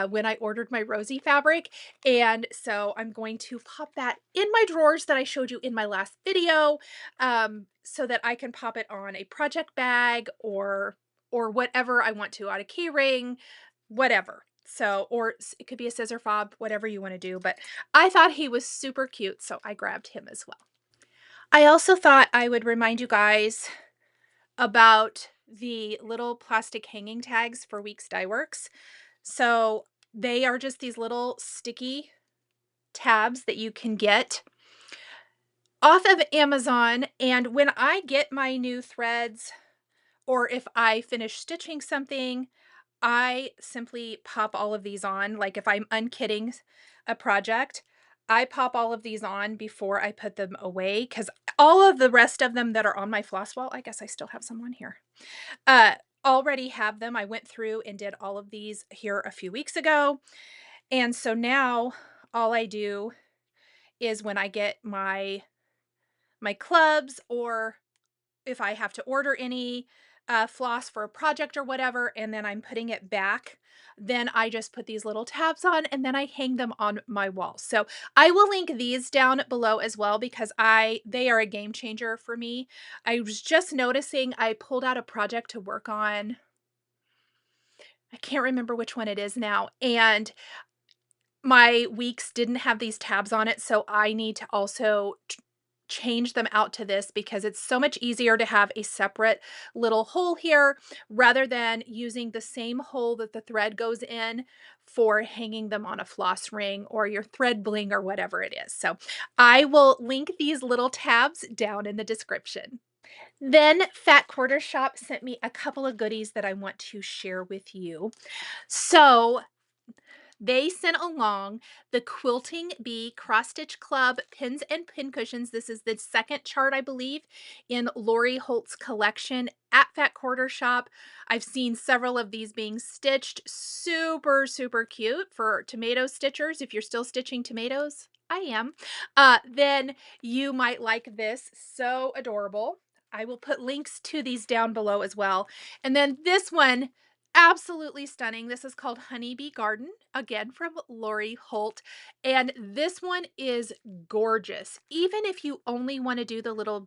A: when I ordered my Rosie fabric. And so I'm going to pop that in my drawers that I showed you in my last video, so that I can pop it on a project bag or whatever I want to, on a key ring, whatever. So, or it could be a scissor fob, whatever you want to do, but I thought he was super cute, so I grabbed him as well. I also thought I would remind you guys about the little plastic hanging tags for Weeks Dye Works. So they are just these little sticky tabs that you can get off of Amazon. And when I get my new threads, or if I finish stitching something, I simply pop all of these on. Like if I'm unkitting a project, I pop all of these on before I put them away, because all of the rest of them that are on my floss wall, I guess I still have some on here, already have them. I went through and did all of these here a few weeks ago. And so now all I do is when I get my clubs, or if I have to order any floss for a project or whatever, and then I'm putting it back, then I just put these little tabs on and then I hang them on my wall. So I will link these down below as well because they are a game changer for me. I was just noticing I pulled out a project to work on. I can't remember which one it is now. And my weeks didn't have these tabs on it, so I need to also change them out to this because it's so much easier to have a separate little hole here rather than using the same hole that the thread goes in for hanging them on a floss ring or your thread bling or whatever it is. So I will link these little tabs down in the description. Then Fat Quarter Shop sent me a couple of goodies that I want to share with you. So They sent along the Quilting Bee Cross Stitch Club pins and pin cushions. This is the second chart, I believe, in Lori Holt's collection at Fat Quarter Shop. I've seen several of these being stitched. Super, super cute for tomato stitchers. If you're still stitching tomatoes, I am. Then you might like this. So adorable. I will put links to these down below as well. And then this one, absolutely stunning. This is called Honeybee Garden, again from Lori Holt. And this one is gorgeous. Even if you only want to do the little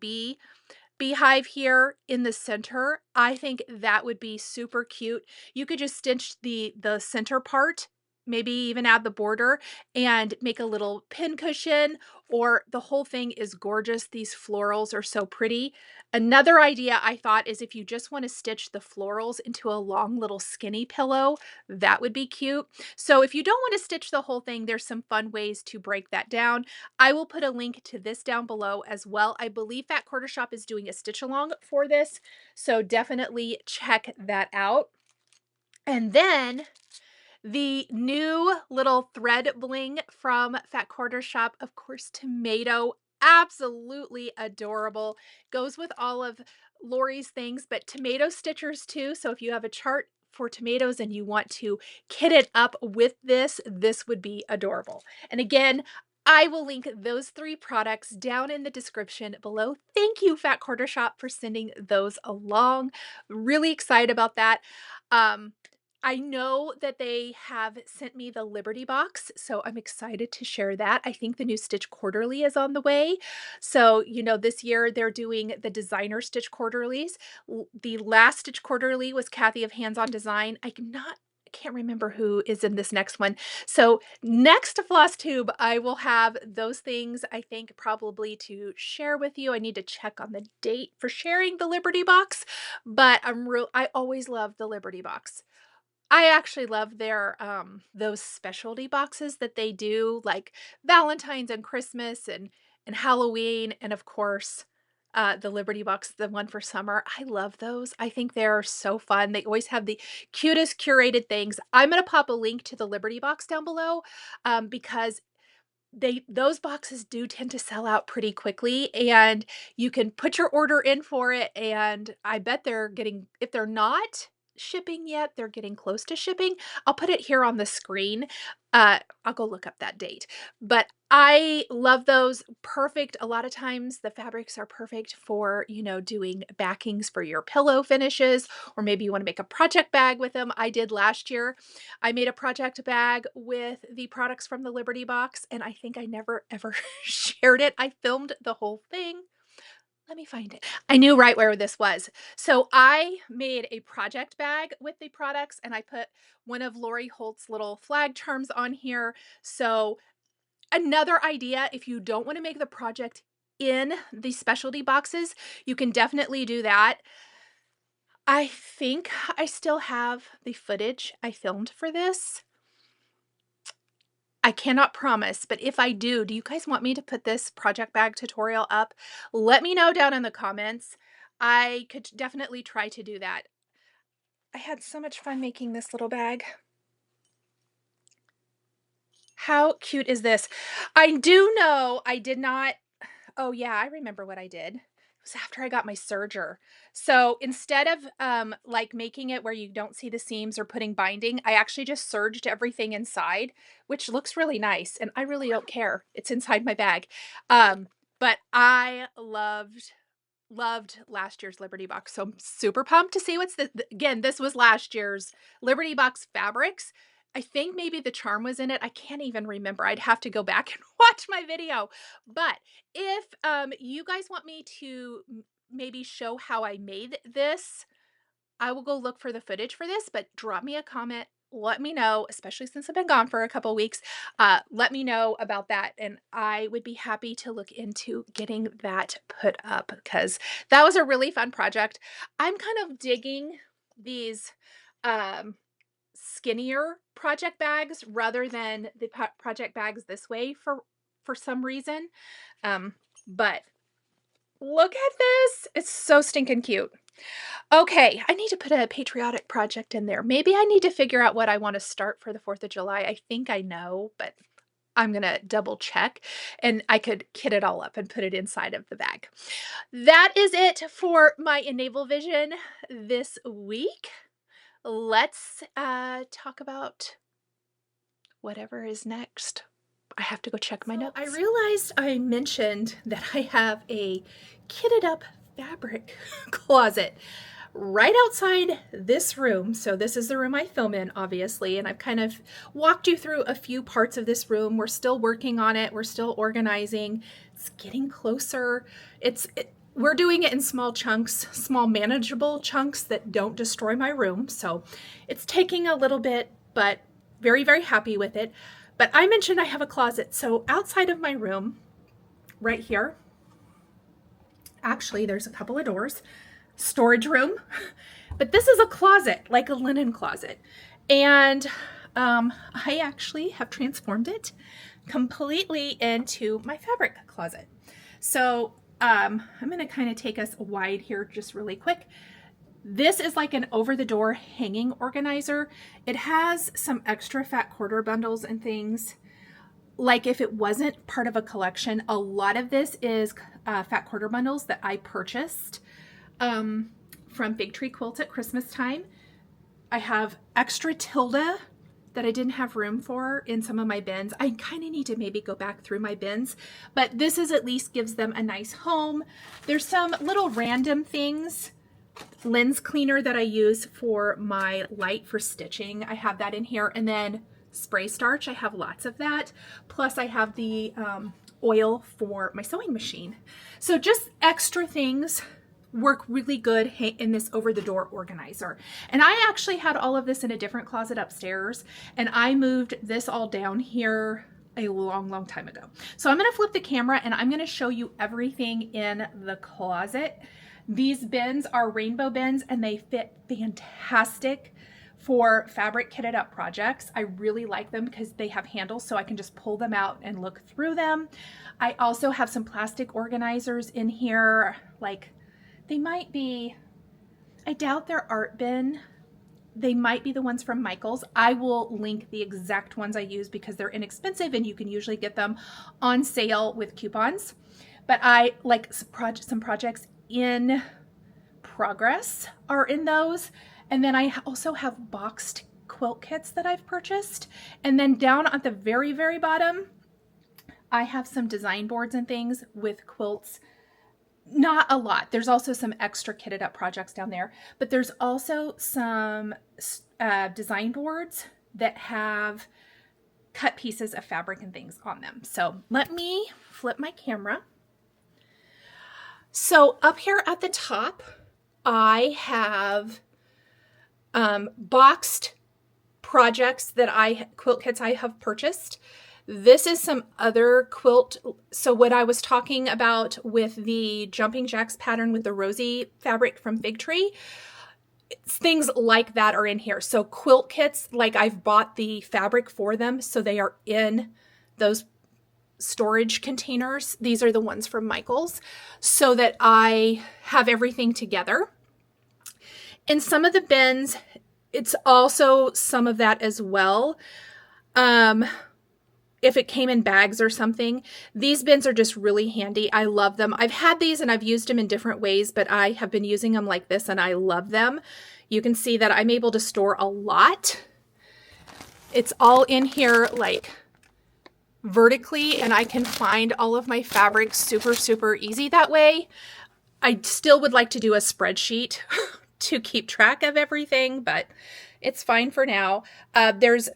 A: beehive here in the center, I think that would be super cute. You could just stitch the center part, maybe even add the border and make a little pin cushion, or the whole thing is gorgeous. These florals are so pretty. Another idea I thought is if you just want to stitch the florals into a long little skinny pillow, that would be cute. So if you don't want to stitch the whole thing, there's some fun ways to break that down. I will put a link to this down below as well. I believe Fat Quarter Shop is doing a stitch along for this, so definitely check that out. And then the new little thread bling from Fat Quarter Shop, of course, tomato, absolutely adorable. Goes with all of Lori's things, but tomato stitchers too. So if you have a chart for tomatoes and you want to kit it up with this, this would be adorable. And again, I will link those 3 products down in the description below. Thank you, Fat Quarter Shop, for sending those along. Really excited about that. I know that they have sent me the Liberty box, so I'm excited to share that. I think the new Stitch Quarterly is on the way. So, you know, this year they're doing the designer Stitch Quarterlies. The last Stitch Quarterly was Kathy of Hands On Design. I can't remember who is in this next one. So next to Flosstube, I will have those things, I think, probably to share with you. I need to check on the date for sharing the Liberty box, but I always love the Liberty box. I actually love their those specialty boxes that they do, like Valentine's and Christmas and Halloween, and of course the Liberty box, the one for summer. I love those. I think they're so fun. They always have the cutest curated things. I'm gonna pop a link to the Liberty box down below because those boxes do tend to sell out pretty quickly, and you can put your order in for it, and I bet they're getting, if they're not shipping yet, they're getting close to shipping. I'll put it here on the screen. I'll go look up that date. But I love those. Perfect. A lot of times the fabrics are perfect for, you know, doing backings for your pillow finishes, or maybe you want to make a project bag with them. I did last year. I made a project bag with the products from the Liberty box, and I think I never ever shared it. I filmed the whole thing. Let me find it. I knew right where this was. So I made a project bag with the products, and I put one of Lori Holt's little flag charms on here. So another idea, if you don't want to make the project in the specialty boxes, you can definitely do that. I think I still have the footage I filmed for this. I cannot promise, but if I do you guys want me to put this project bag tutorial up? Let me know down in the comments. I could definitely try to do that. I had so much fun making this little bag. How cute is this? I do know I did not, oh yeah, I remember what I did. It was after I got my serger. So instead of like making it where you don't see the seams or putting binding, I actually just serged everything inside, which looks really nice. And I really don't care. It's inside my bag. But I loved last year's Liberty box. So I'm super pumped to see what's again, this was last year's Liberty box fabrics. I think maybe the charm was in it. I can't even remember. I'd have to go back and watch my video. But if you guys want me to maybe show how I made this, I will go look for the footage for this, but drop me a comment. Let me know, especially since I've been gone for a couple weeks. Let me know about that, and I would be happy to look into getting that put up because that was a really fun project. I'm kind of digging these skinnier project bags rather than the project bags this way for some reason. But look at this. It's so stinking cute. Okay, I need to put a patriotic project in there. Maybe I need to figure out what I want to start for the 4th of July. I think I know, but I'm going to double check, and I could kit it all up and put it inside of the bag. That is it for my Enable Vision this week. Let's talk about whatever is next. I have to go check my notes. I realized I mentioned that I have a kitted up fabric closet right outside this room. So this is the room I film in, obviously, and I've kind of walked you through a few parts of this room. We're still working on it. We're still organizing. It's getting closer. We're doing it in small chunks, small manageable chunks that don't destroy my room. So it's taking a little bit, but very, very happy with it. But I mentioned I have a closet. So outside of my room, right here, actually there's a couple of doors, storage room, but this is a closet, like a linen closet. And I actually have transformed it completely into my fabric closet. So I'm going to kind of take us wide here just really quick. This is like an over-the-door hanging organizer. It has some extra fat quarter bundles and things. Like if it wasn't part of a collection, a lot of this is fat quarter bundles that I purchased from Big Tree Quilt at Christmas time. I have extra tilde that I didn't have room for in some of my bins. I kind of need to maybe go back through my bins, but this is at least gives them a nice home. There's some little random things. Lens cleaner that I use for my light for stitching. I have that in here. And then spray starch. I have lots of that. Plus I have the oil for my sewing machine. So just extra things work really good in this over-the-door organizer. And I actually had all of this in a different closet upstairs, and I moved this all down here a long, long time ago. So I'm going to flip the camera and I'm going to show you everything in the closet. These bins are rainbow bins and they fit fantastic for fabric kitted up projects. I really like them because they have handles so I can just pull them out and look through them. I also have some plastic organizers in here. Like they might be, I doubt they're art bin. They might be the ones from Michael's. I will link the exact ones I use because they're inexpensive and you can usually get them on sale with coupons. But I like some projects in progress are in those. And then I also have boxed quilt kits that I've purchased. And then down at the very, very bottom, I have some design boards and things with quilts. Not a lot. There's also some extra kitted up projects down there, but there's also some design boards that have cut pieces of fabric and things on them. So let me flip my camera. So up here at the top, I have boxed projects that quilt kits I have purchased. This is some other quilt. So what I was talking about with the jumping jacks pattern with the rosy fabric from Fig Tree, things like that are in here. So quilt kits, like I've bought the fabric for them. So they are in those storage containers. These are the ones from Michael's so that I have everything together. In some of the bins, it's also some of that as well. If it came in bags or something, these bins are just really handy. I love them. I've had these and I've used them in different ways, but I have been using them like this and I love them. You can see that I'm able to store a lot. It's all in here like vertically and I can find all of my fabrics super, super easy that way. I still would like to do a spreadsheet to keep track of everything, but it's fine for now. There's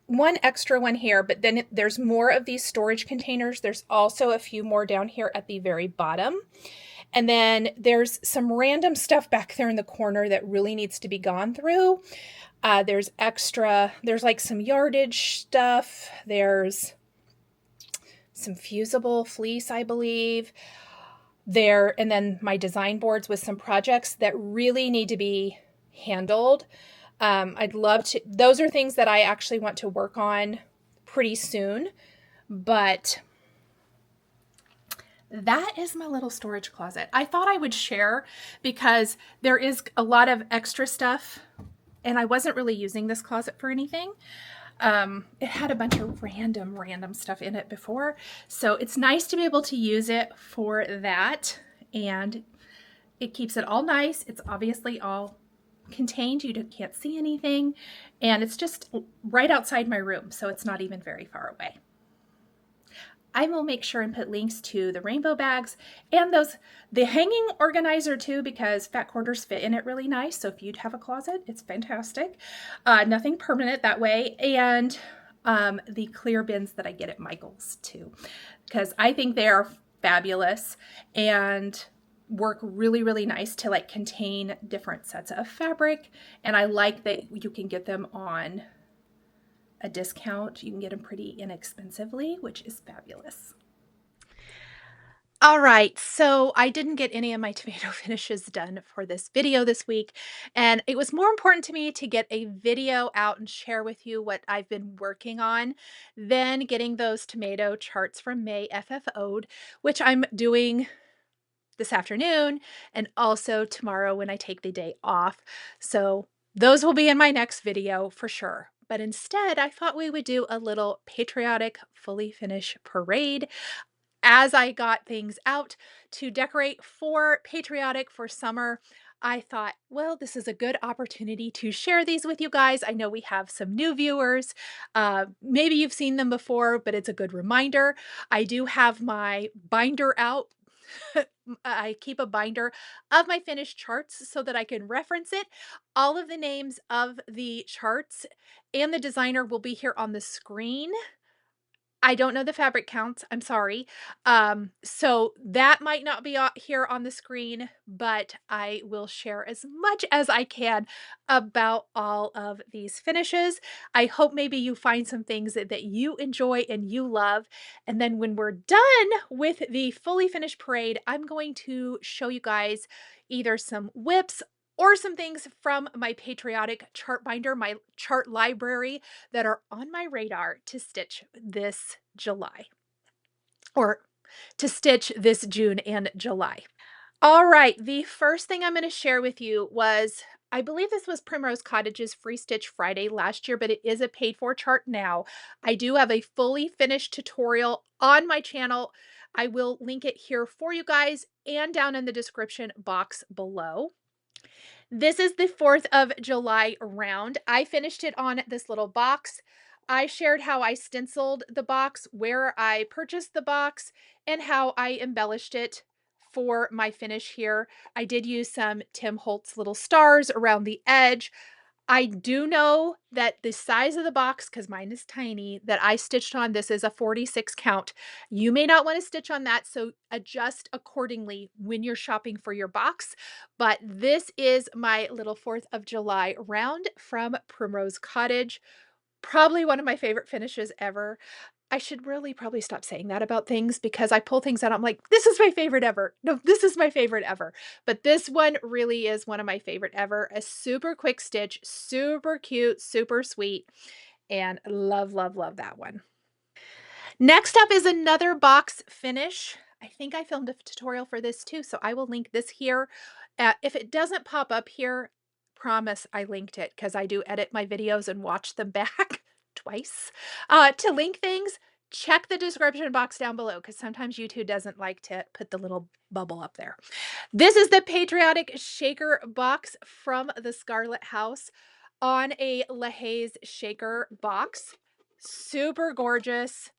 A: one extra one here, but then there's more of these storage containers. There's also a few more down here at the very bottom. And then there's some random stuff back there in the corner that really needs to be gone through. There's like some yardage stuff. There's some fusible fleece, I believe. And then my design boards with some projects that really need to be handled. I'd love to, those are things that I actually want to work on pretty soon, but That is my little storage closet. I thought I would share because there is a lot of extra stuff and I wasn't really using this closet for anything. It had a bunch of random stuff in it before. So it's nice to be able to use it for that. And it keeps it all nice. It's obviously all contained. You can't see anything. And it's just right outside my room. So it's not even very far away. I will make sure and put links to the rainbow bags and the hanging organizer too, because fat quarters fit in it really nice. So if you'd have a closet, it's fantastic. Nothing permanent that way. And the clear bins that I get at Michael's too, because I think they are fabulous and work really nice to like contain different sets of fabric. And I like that you can get them on a discount. You can get them pretty inexpensively, which is fabulous. All right, so I didn't get any of my tomato finishes done for this video this week, and it was more important to me to get a video out and share with you what I've been working on than getting those tomato charts from May FFO'd, which I'm doing this afternoon and also tomorrow when I take the day off. So those will be in my next video for sure. But instead, I thought we would do a little patriotic fully finished parade as I got things out to decorate for patriotic for summer. I thought, well, this is a good opportunity to share these with you guys. I know we have some new viewers. Maybe you've seen them before, but it's a good reminder. I do have my binder out. I keep a binder of my finished charts so that I can reference it. All of the names of the charts and the designer will be here on the screen. I don't know the fabric counts. I'm sorry. So that might not be here on the screen, but I will share as much as I can about all of these finishes. I hope maybe you find some things that you enjoy and you love. And then when we're done with the fully finished parade, I'm going to show you guys either some whips or some things from my patriotic chart binder, my chart library that are on my radar to stitch this July, or to stitch this June and July. All right, the first thing I'm going to share with you was, I believe this was Primrose Cottage's Free Stitch Friday last year, but it is a paid for chart now. I do have a fully finished tutorial on my channel. I will link it here for you guys and down in the description box below. This is the 4th of July round. I finished it on this little box. I shared how I stenciled the box, where I purchased the box, and how I embellished it for my finish here. I did use some Tim Holtz little stars around the edge. I do know that the size of the box, because mine is tiny, that I stitched on, this is a 46 count. You may not want to stitch on that, so adjust accordingly when you're shopping for your box. But this is my little 4th of July round from Primrose Cottage. Probably one of my favorite finishes ever. I should really probably stop saying that about things because I pull things out. I'm like, this is my favorite ever. No, this is my favorite ever. But this one really is one of my favorite ever. A super quick stitch, super cute, super sweet, and love that one. Next up is another box finish. I think I filmed a tutorial for this too, so I will link this here. If it doesn't pop up here, promise I linked it because I do edit my videos and watch them back twice. To link things, check the description box down below because sometimes YouTube doesn't like to put the little bubble up there. This is the Patriotic Shaker box from the Scarlett house on a LaHaye's shaker box. Super gorgeous.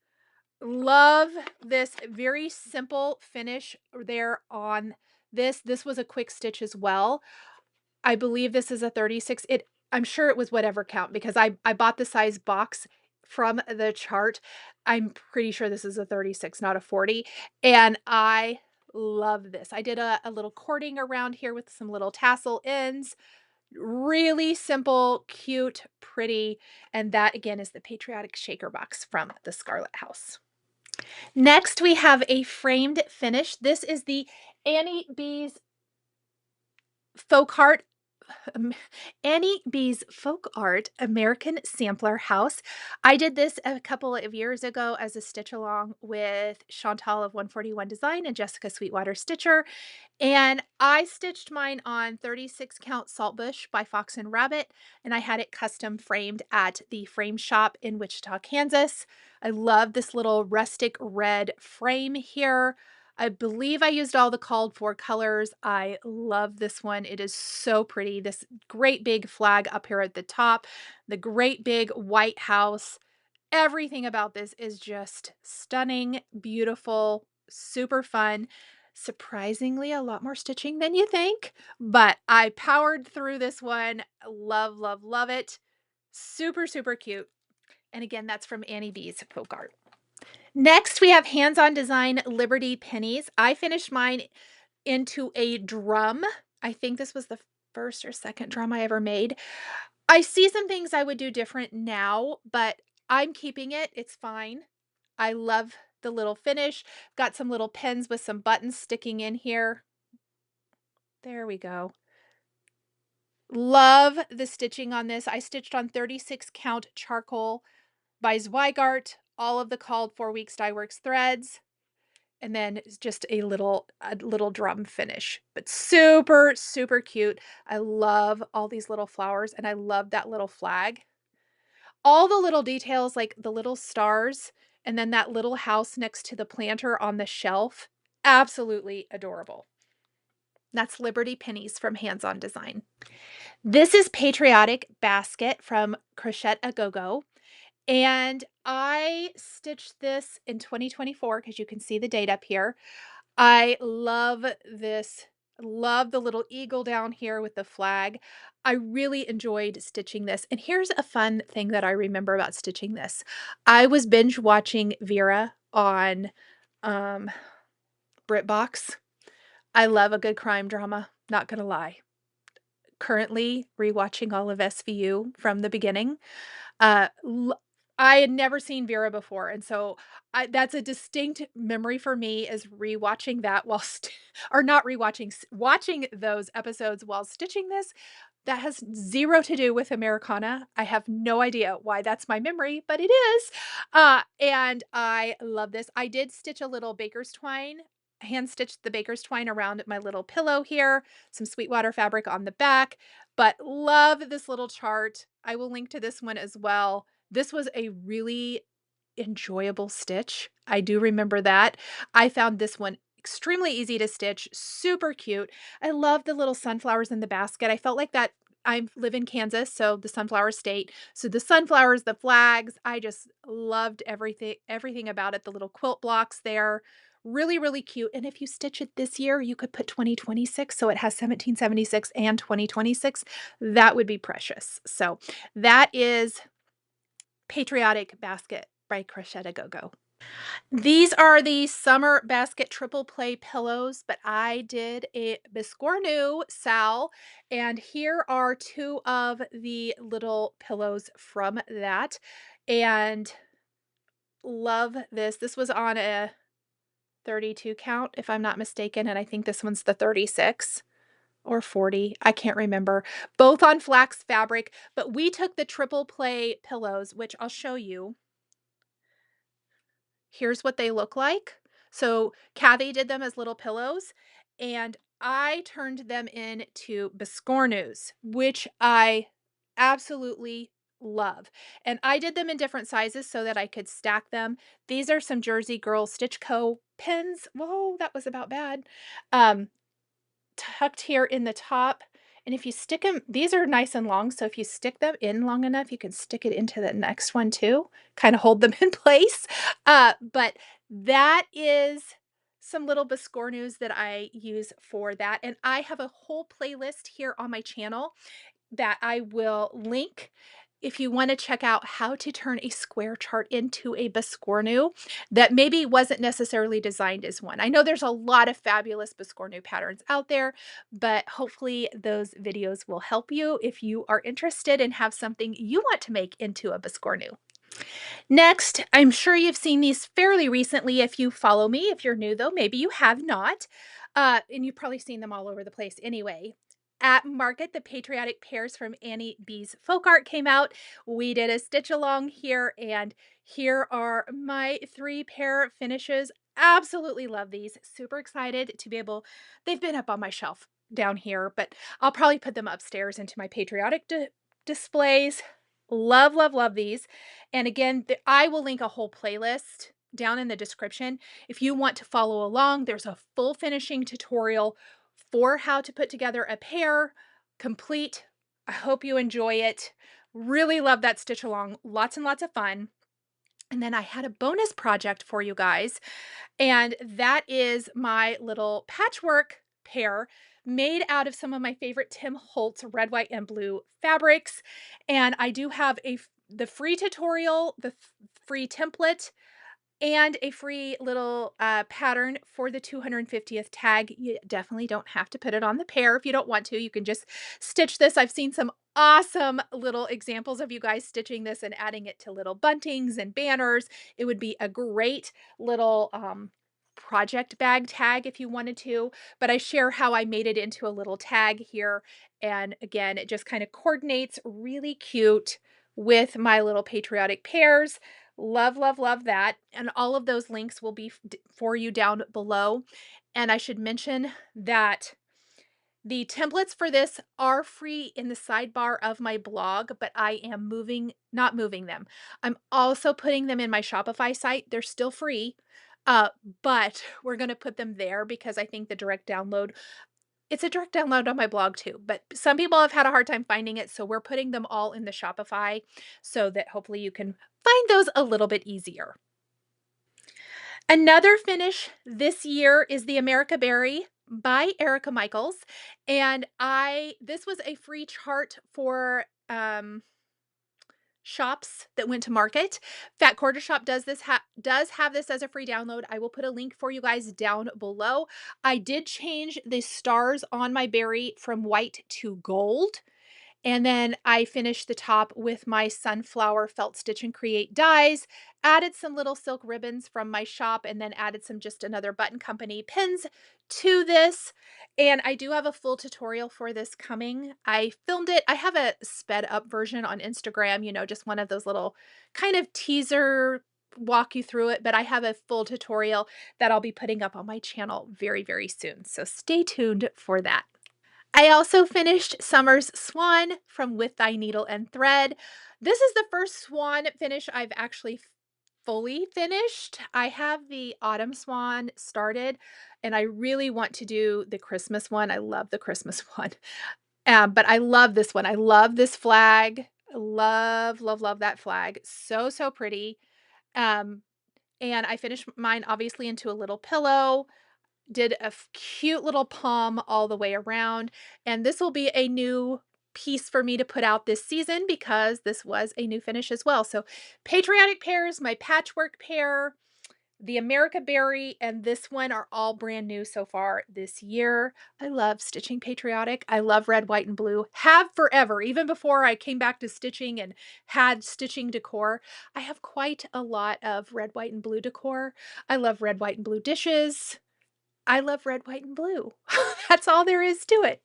A: Love this very simple finish there on this. This was a quick stitch as well. I believe this is a 36. I'm sure it was whatever count because I bought the size box from the chart. I'm pretty sure this is a 36, not a 40. And I love this. I did a little cording around here with some little tassel ends. Really simple, cute, pretty. And that again is the Patriotic Shaker box from the Scarlett house. Next, we have a framed finish. This is the Annie Beez Folk Art Annie Beez Folk Art American Sampler House. I did this a couple of years ago as a stitch along with Chantal of 141 Design and Jessica Sweetwater Stitcher. And I stitched mine on 36 count Saltbush by Fox and Rabbit, and I had it custom framed at the frame shop in Wichita, Kansas. I love this little rustic red frame here. I believe I used all the called for colors. I love this one. It is so pretty. This great big flag up here at the top, the great big white house. Everything about this is just stunning, beautiful, super fun. Surprisingly, a lot more stitching than you think, but I powered through this one. Love, love, love it. Super, super cute. And again, that's from Annie Beez Folk Art. Next, we have Hands-On Design Liberty Pennies. I finished mine into a drum. I think this was the first or second drum I ever made. I see some things I would do different now, but I'm keeping it. It's fine. I love the little finish. Got some little pins with some buttons sticking in here. There we go. Love the stitching on this. I stitched on 36 count charcoal by Zweigart, all of the called for Weeks Dye Works threads, and then just a little drum finish, but super, super cute. I love all these little flowers, and I love that little flag. All the little details, like the little stars, and then that little house next to the planter on the shelf, absolutely adorable. That's Liberty Pennies from Hands-On Design. This is Patriotic Basket from Crochet A Go-Go. And I stitched this in 2024 because you can see the date up here. I love this. Love the little eagle down here with the flag. I really enjoyed stitching this. And here's a fun thing that I remember about stitching this. I was binge watching Vera on BritBox. I love a good crime drama, not gonna lie. Currently rewatching all of SVU from the beginning. I had never seen Vera before, and so that's a distinct memory for me, is rewatching that while or not rewatching, watching those episodes while stitching this. That has zero to do with Americana. I have no idea why that's my memory, but it is. And I love this. I did stitch a little baker's twine, hand stitched the baker's twine around my little pillow here, some Sweetwater fabric on the back, but love this little chart. I will link to this one as well. This was a really enjoyable stitch. I do remember that. I found this one extremely easy to stitch, super cute. I love the little sunflowers in the basket. I felt like that. I live in Kansas, so the sunflower state. So the sunflowers, the flags, I just loved everything about it. The little quilt blocks there. Really, really cute. And if you stitch it this year, you could put 2026. So it has 1776 and 2026. That would be precious. So that is Patriotic Basket by Crochet A Go-Go. These are the Summer Basket Triple Play Pillows, but I did a Biscornu Sal, and here are two of the little pillows from that, and love this. This was on a 32 count, if I'm not mistaken, and I think this one's the 36 or 40. I can't remember. Both on flax fabric, but we took the triple play pillows, which I'll show you. Here's what they look like. So Kathy did them as little pillows, and I turned them into Biscornus, which I absolutely love. And I did them in different sizes so that I could stack them. These are some Jersey Girl Stitch Co. pins. Whoa, that was about bad. Tucked here in the top. And if you stick them, these are nice and long, so if you stick them in long enough, you can stick it into the next one too, kind of hold them in place. But that is some little Biscornus that I use for that. And I have a whole playlist here on my channel that I will link if you want to check out how to turn a square chart into a Biscornu that maybe wasn't necessarily designed as one. I know there's a lot of fabulous Biscornu patterns out there, but hopefully those videos will help you if you are interested and have something you want to make into a Biscornu. Next, I'm sure you've seen these fairly recently if you follow me. If you're new though, maybe you have not, and you've probably seen them all over the place anyway. at market. The Patriotic Pairs from Annie Beez Folk Art came out. We did a stitch along here, and here are my 3 pair finishes. Absolutely love these. Super excited to be able, they've been up on my shelf down here, but I'll probably put them upstairs into my Patriotic displays. Love, love, love these. And again, I will link a whole playlist down in the description. If you want to follow along, there's a full finishing tutorial for how to put together a pair complete. I hope you enjoy it. Really love that stitch along. Lots and lots of fun. And then I had a bonus project for you guys, and that is my little patchwork pair made out of some of my favorite Tim Holtz red, white, and blue fabrics. And I do have the free tutorial, the free template, and a free little pattern for the 250th tag. You definitely don't have to put it on the pair if you don't want to. You can just stitch this. I've seen some awesome little examples of you guys stitching this and adding it to little buntings and banners. It would be a great little project bag tag if you wanted to, but I share how I made it into a little tag here. And again, it just kind of coordinates really cute with my little Patriotic Pairs. Love, love, love that. And all of those links will be for you down below. And I should mention that the templates for this are free in the sidebar of my blog, but I am not moving them. I'm also putting them in my Shopify site. They're still free, but we're going to put them there because I think the direct download, it's a direct download on my blog too, but some people have had a hard time finding it. So we're putting them all in the Shopify so that hopefully you can find those a little bit easier. Another finish this year is the America Berry by Erica Michaels. And this was a free chart for shops that went to market. Fat Quarter Shop does have this as a free download. I will put a link for you guys down below. I did change the stars on my berry from white to gold. And then I finished the top with my sunflower felt stitch and create dies, added some little silk ribbons from my shop, and then added some just another Button Company pins to this. And I do have a full tutorial for this coming. I filmed it. I have a sped up version on Instagram, you know, just one of those little kind of teaser walk you through it, but I have a full tutorial that I'll be putting up on my channel very, very soon. So stay tuned for that. I also finished Summer's Swan from With Thy Needle and Thread. This is the first swan finish I've actually fully finished. I have the Autumn Swan started, and I really want to do the Christmas one. I love the Christmas one, but I love this one. I love this flag. I love, love, love that flag. So, so pretty. And I finished mine obviously into a little pillow. Did a cute little palm all the way around, and this will be a new piece for me to put out this season because this was a new finish as well. So Patriotic Pairs, my patchwork pair, the America Berry, and this one are all brand new so far this year. I love stitching Patriotic. I love red, white, and blue. Have forever. Even before I came back to stitching and had stitching decor, I have quite a lot of red, white, and blue decor. I love red, white, and blue dishes. I love red, white, and blue. That's all there is to it.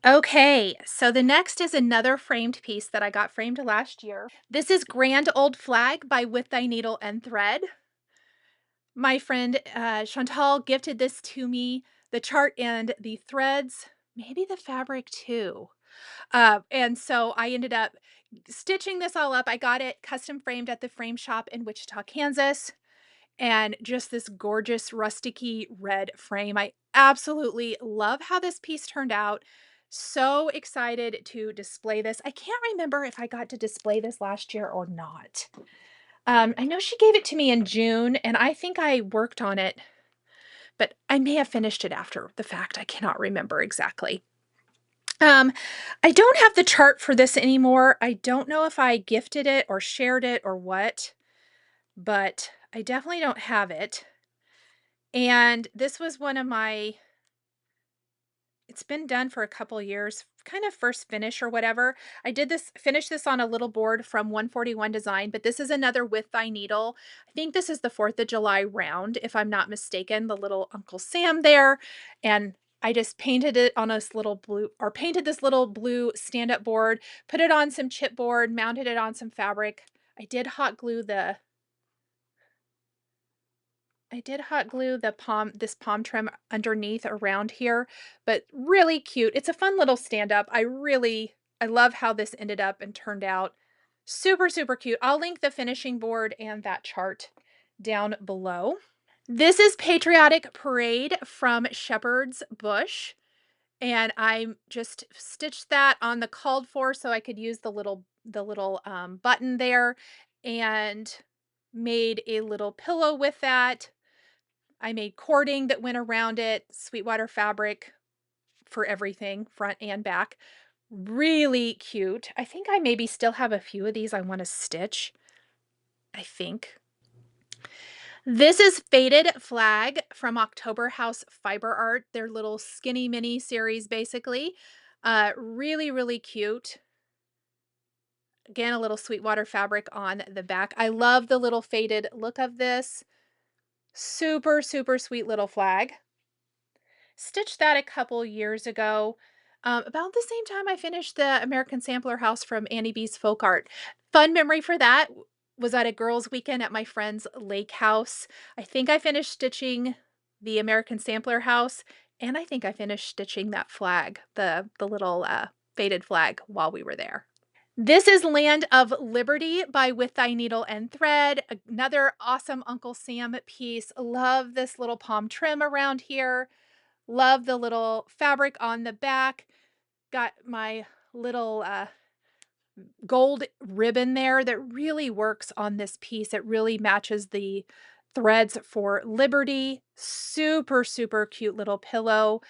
A: Okay, so the next is another framed piece that I got framed last year. This is Grand Old Flag by With Thy Needle and Thread. My friend Chantal gifted this to me, the chart and the threads, maybe the fabric too. And so I ended up stitching this all up. I got it custom framed at the frame shop in Wichita, Kansas. And just this gorgeous rusticy red frame. I absolutely love how this piece turned out. So excited to display this. I can't remember if I got to display this last year or not. I know she gave it to me in June, and I think I worked on it, but I may have finished it after the fact. I cannot remember exactly. I don't have the chart for this anymore. I don't know if I gifted it or shared it or what, but I definitely don't have it. And this was one of my, it's been done for a couple years, kind of first finish or whatever. I did finish this on a little board from 141 Design, but this is another With Thy Needle. I think this is the 4th of July round, if I'm not mistaken, the little Uncle Sam there. And I just painted it on this little blue, or painted this little blue stand-up board, put it on some chipboard, mounted it on some fabric. I did hot glue the this palm trim underneath around here, but really cute. It's a fun little stand-up. I love how this ended up and turned out. Super, super cute. I'll link the finishing board and that chart down below. This is Patriotic Parade from Shepherd's Bush, and I just stitched that on the called for so I could use the little button there, and made a little pillow with that. I made cording that went around it, Sweetwater fabric for everything, front and back. Really cute. I think I maybe still have a few of these I want to stitch, I think. This is Faded Flag from October House Fiber Art, their little skinny mini series, basically. Really, really cute. Again, a little Sweetwater fabric on the back. I love the little faded look of this. Super, super sweet little flag. Stitched that a couple years ago, about the same time I finished the American Sampler House from Annie B's Folk Art. Fun memory for that was at a girls' weekend at my friend's lake house. I think I finished stitching the American Sampler House, and I think I finished stitching that flag, the little faded flag, while we were there. This is Land of Liberty by With Thy Needle and Thread. Another awesome Uncle Sam piece. Love this little palm trim around here. Love the little fabric on the back. Got my little gold ribbon there that really works on this piece. It really matches the threads for Liberty. Super, super cute little pillow.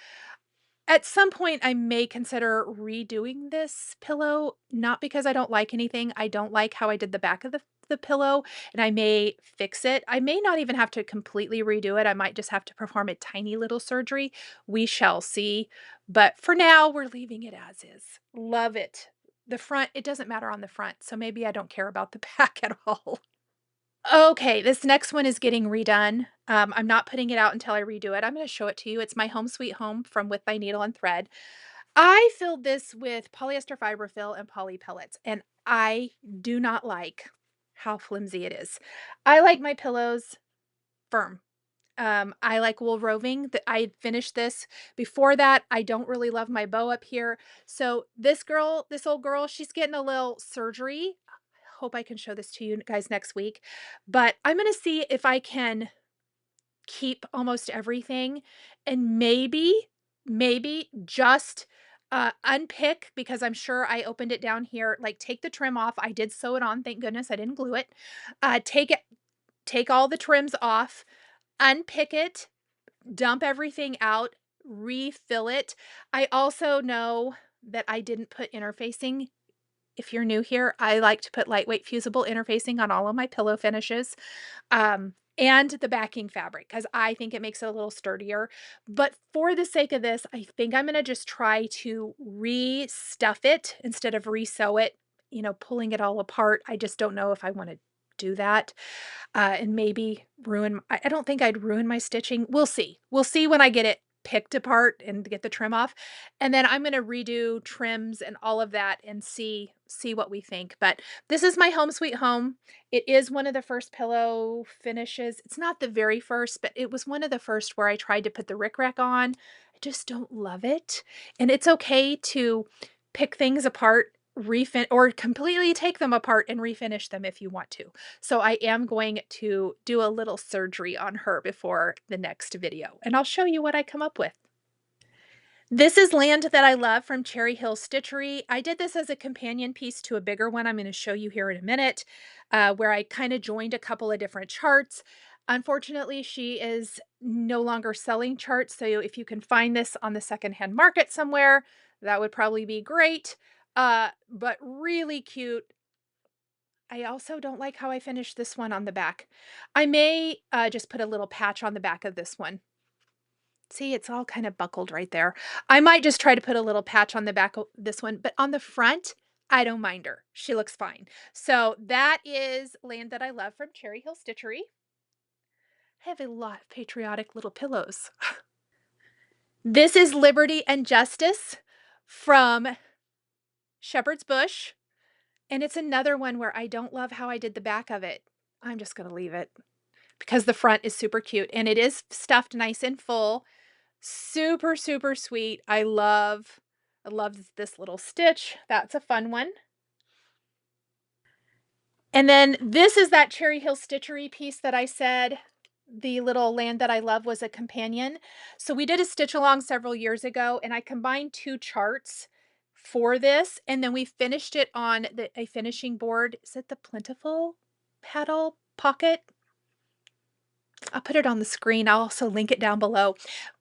A: At some point, I may consider redoing this pillow, not because I don't like anything. I don't like how I did the back of the pillow, and I may fix it. I may not even have to completely redo it. I might just have to perform a tiny little surgery. We shall see. But for now, we're leaving it as is. Love it. The front, it doesn't matter on the front, so maybe I don't care about the back at all. Okay, this next one is getting redone. I'm not putting it out until I redo it. I'm going to show it to you. It's my Home Sweet Home from With Thy Needle and Thread. I filled this with polyester fiber fill and poly pellets, and I do not like how flimsy it is. I like my pillows firm. I like wool roving. That I finished this before that. I don't really love my bow up here. So this old girl, she's getting a little surgery. Hope I can show this to you guys next week. But I'm going to see if I can keep almost everything and maybe just unpick, because I'm sure I opened it down here, like take the trim off. I did sew it on. Thank goodness I didn't glue it. Take all the trims off, unpick it, dump everything out, refill it. I also know that I didn't put interfacing. If you're new here, I like to put lightweight fusible interfacing on all of my pillow finishes, and the backing fabric, because I think it makes it a little sturdier. But for the sake of this, I think I'm going to just try to re-stuff it instead of re-sew it, pulling it all apart. I just don't know if I want to do that, and maybe ruin. I don't think I'd ruin my stitching. We'll see. We'll see when I get it picked apart and get the trim off, and then I'm going to redo trims and all of that and see what we think. But this is my Home Sweet Home. It is one of the first pillow finishes. It's not the very first, but it was one of the first where I tried to put the rickrack on. I just don't love it, and it's okay to pick things apart, or completely take them apart and refinish them if you want to. So I am going to do a little surgery on her before the next video, and I'll show you what I come up with. This is Land That I Love from Cherry Hill Stitchery. I did this as a companion piece to a bigger one I'm going to show you here in a minute, where I kind of joined a couple of different charts. Unfortunately, she is no longer selling charts, so if you can find this on the secondhand market somewhere, that would probably be great. But really cute. I also don't like how I finished this one on the back. I may just put a little patch on the back of this one. See, it's all kind of buckled right there. I might just try to put a little patch on the back of this one, but on the front, I don't mind her. She looks fine. So that is Land That I Love from Cherry Hill Stitchery. I have a lot of patriotic little pillows. This is Liberty and Justice from Shepherd's Bush. And it's another one where I don't love how I did the back of it. I'm just going to leave it because the front is super cute and it is stuffed nice and full. Super, super sweet. I love this little stitch. That's a fun one. And then this is that Cherry Hill Stitchery piece that I said the little Land That I Love was a companion. So we did a stitch along several years ago and I combined 2 charts for this, and then we finished it on a finishing board. Is it the Plentiful Paddle Pocket? I'll put it on the screen. I'll also link it down below.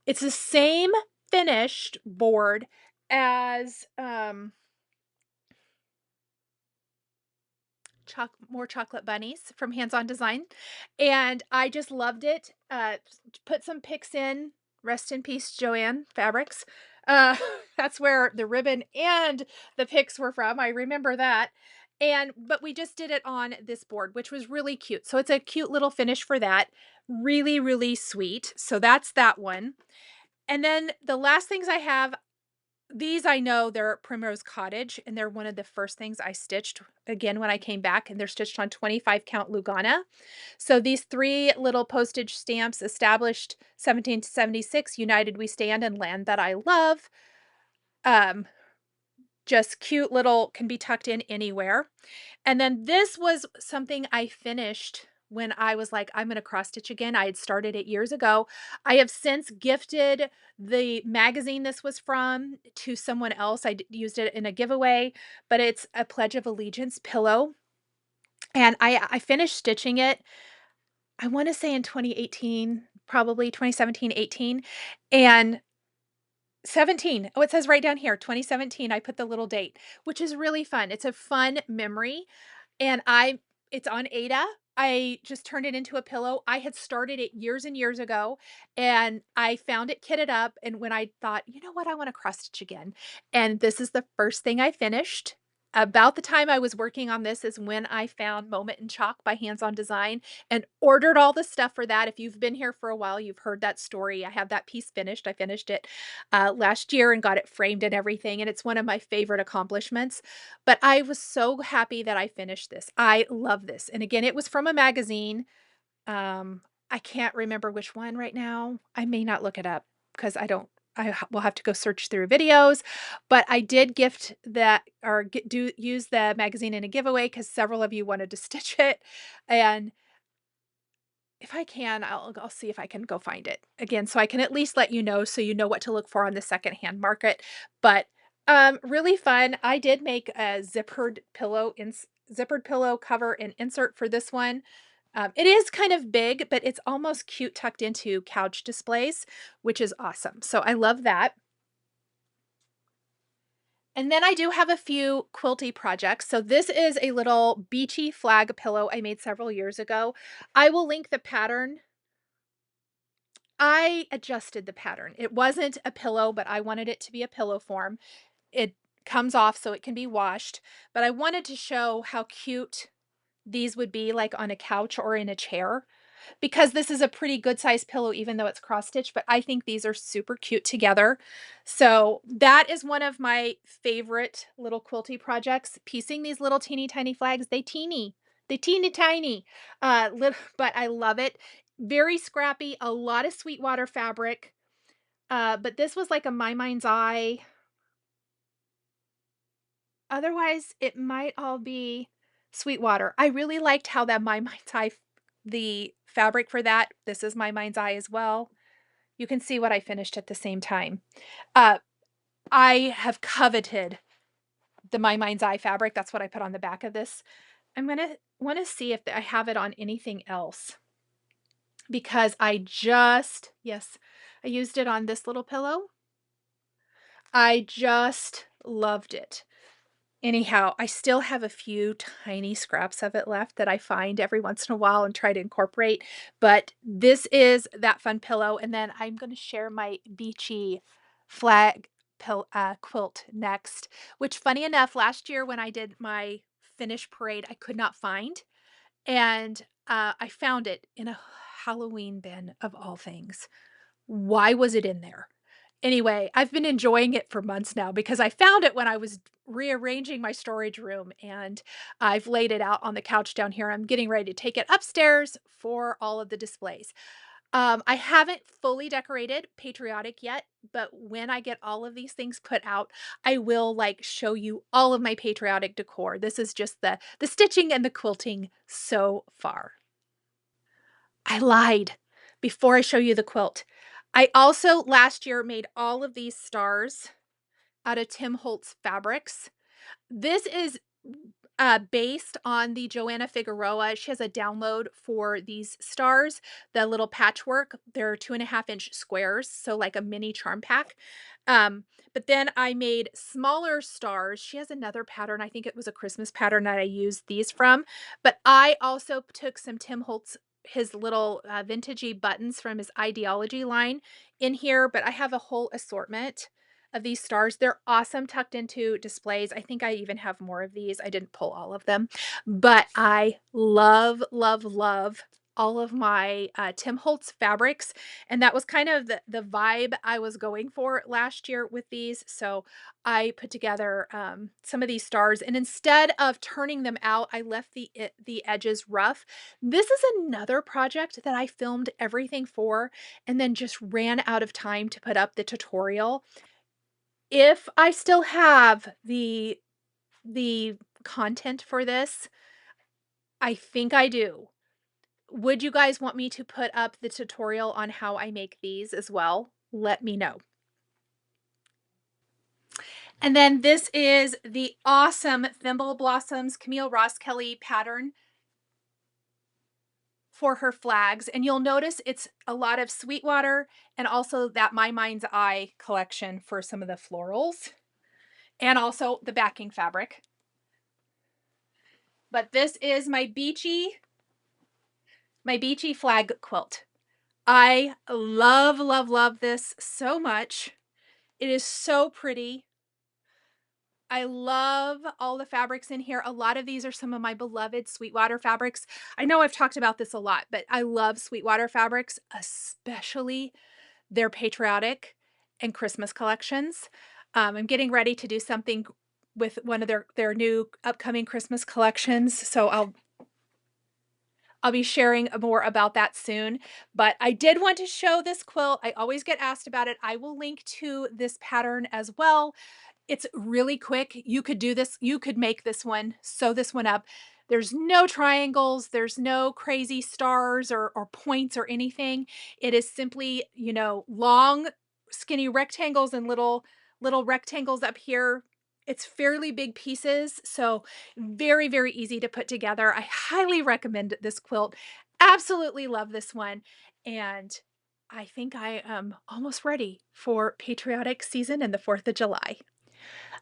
A: It's the same finished board as more chocolate bunnies from Hands On Design, and I just loved it. Put some pics in. Rest in peace, Joanne Fabrics. That's where the ribbon and the pics were from. I remember that. But we just did it on this board, which was really cute. So it's a cute little finish for that. Really, really sweet. So that's that one. And then the last things I have, these I know they're Primrose Cottage, and they're one of the first things I stitched again when I came back, and they're stitched on 25 count Lugana. So these 3 little postage stamps, established 1776, United We Stand, and Land That I Love. Just cute little, can be tucked in anywhere. And then this was something I finished when I was like, I'm going to cross stitch again. I had started it years ago. I have since gifted the magazine this was from to someone else. I used it in a giveaway, but it's a Pledge of Allegiance pillow. And I finished stitching it, I want to say in 2018, probably 2017, 18, and 17. Oh, it says right down here, 2017. I put the little date, which is really fun. It's a fun memory. And it's on Ada. I just turned it into a pillow. I had started it years and years ago, and I found it kitted up. And when I thought, you know what, I want to cross stitch again. And this is the first thing I finished. About the time I was working on this is when I found Moment in Chalk by Hands On Design and ordered all the stuff for that. If you've been here for a while, you've heard that story. I have that piece finished. I finished it last year and got it framed and everything. And it's one of my favorite accomplishments. But I was so happy that I finished this. I love this. And again, it was from a magazine. I can't remember which one right now. I may not look it up because I will have to go search through videos, but I did gift that or use the magazine in a giveaway because several of you wanted to stitch it. And if I can, I'll see if I can go find it again, so I can at least let you know so you know what to look for on the secondhand market. But really fun. I did make a zippered pillow cover and insert for this one. It is kind of big, but it's almost cute tucked into couch displays, which is awesome. So I love that. And then I do have a few quilty projects. So this is a little beachy flag pillow I made several years ago. I will link the pattern. I adjusted the pattern. It wasn't a pillow, but I wanted it to be a pillow form. It comes off so it can be washed, but I wanted to show how cute these would be like on a couch or in a chair, because this is a pretty good sized pillow, even though it's cross stitched, but I think these are super cute together. So that is one of my favorite little quilty projects, piecing these little teeny tiny flags. They teeny tiny, but I love it. Very scrappy, a lot of Sweetwater fabric. But this was like a My Mind's Eye. Otherwise, it might all be Sweetwater. I really liked how that My Mind's Eye, the fabric for that, this is My Mind's Eye as well. You can see what I finished at the same time. I have coveted the My Mind's Eye fabric. That's what I put on the back of this. I'm going to want to see if I have it on anything else, because yes, I used it on this little pillow. I just loved it. Anyhow, I still have a few tiny scraps of it left that I find every once in a while and try to incorporate, but this is that fun pillow. And then I'm going to share my beachy flag quilt next, which, funny enough, last year when I did my finish parade, I could not find. And I found it in a Halloween bin of all things. Why was it in there? Anyway, I've been enjoying it for months now because I found it when I was rearranging my storage room, and I've laid it out on the couch down here. I'm getting ready to take it upstairs for all of the displays. I haven't fully decorated Patriotic yet, but when I get all of these things put out, I will like show you all of my Patriotic decor. This is just the stitching and the quilting so far. I lied before I show you the quilt. I also last year made all of these stars out of Tim Holtz fabrics. This is based on the Joanna Figueroa. She has a download for these stars, the little patchwork. They're 2.5-inch squares, so like a mini charm pack. But then I made smaller stars. She has another pattern. I think it was a Christmas pattern that I used these from. But I also took some Tim Holtz, his little vintagey buttons from his Ideology line in here. But I have a whole assortment of these stars. They're awesome tucked into displays. I think I even have more of these. I didn't pull all of them, but I love, love, love all of my Tim Holtz fabrics. And that was kind of the vibe I was going for last year with these. So I put together some of these stars, and instead of turning them out, I left the edges rough. This is another project that I filmed everything for and then just ran out of time to put up the tutorial. If I still have the content for this, I think I do. Would you guys want me to put up the tutorial on how I make these as well? Let me know. And then this is the awesome Thimble Blossoms Camille Ross Kelly pattern for her flags. And you'll notice it's a lot of Sweetwater and also that My Mind's Eye collection for some of the florals and also the backing fabric. But this is my beachy flag quilt. I love, love, love this so much. It is so pretty. I love all the fabrics in here. A lot of these are some of my beloved Sweetwater fabrics. I know I've talked about this a lot, but I love Sweetwater fabrics, especially their Patriotic and Christmas collections. I'm getting ready to do something with one of their new upcoming Christmas collections, so I'll be sharing more about that soon, but I did want to show this quilt. I always get asked about it. I will link to this pattern as well. It's really quick. You could do this. You could make this one, sew this one up. There's no triangles. There's no crazy stars or points or anything. It is simply, you know, long, skinny rectangles and little rectangles up here. It's fairly big pieces, so very, very easy to put together. I highly recommend this quilt. Absolutely love this one. And I think I am almost ready for patriotic season and the 4th of July.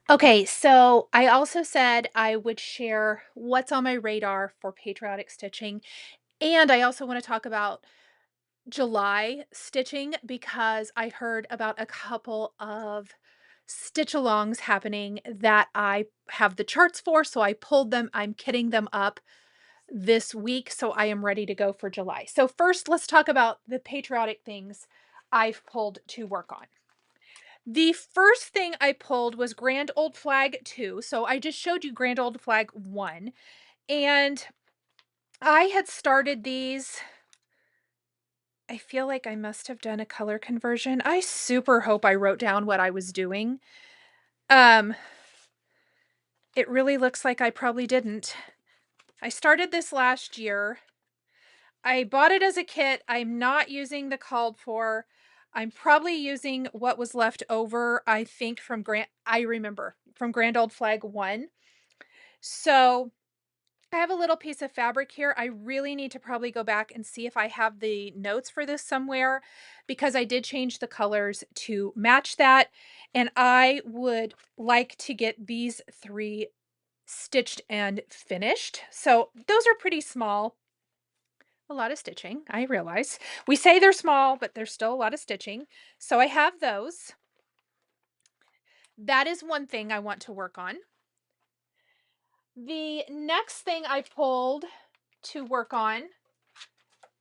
A: Okay, so I also said I would share what's on my radar for patriotic stitching. And I also want to talk about July stitching because I heard about a couple of stitch alongs happening that I have the charts for. So I pulled them. I'm kitting them up this week. So I am ready to go for July. So first, let's talk about the patriotic things I've pulled to work on. The first thing I pulled was Grand Old Flag 2. So I just showed you Grand Old Flag 1. And I had started these. I feel like I must have done a color conversion. I super hope I wrote down what I was doing. It really looks like I probably didn't. I started this last year. I bought it as a kit. I'm not using the called for. I'm probably using what was left over, I think, from Grand Old Flag 1. So I have a little piece of fabric here. I really need to probably go back and see if I have the notes for this somewhere because I did change the colors to match that. And I would like to get these 3 stitched and finished. So those are pretty small. A lot of stitching, I realize. We say they're small, but there's still a lot of stitching. So I have those. That is one thing I want to work on. The next thing I pulled to work on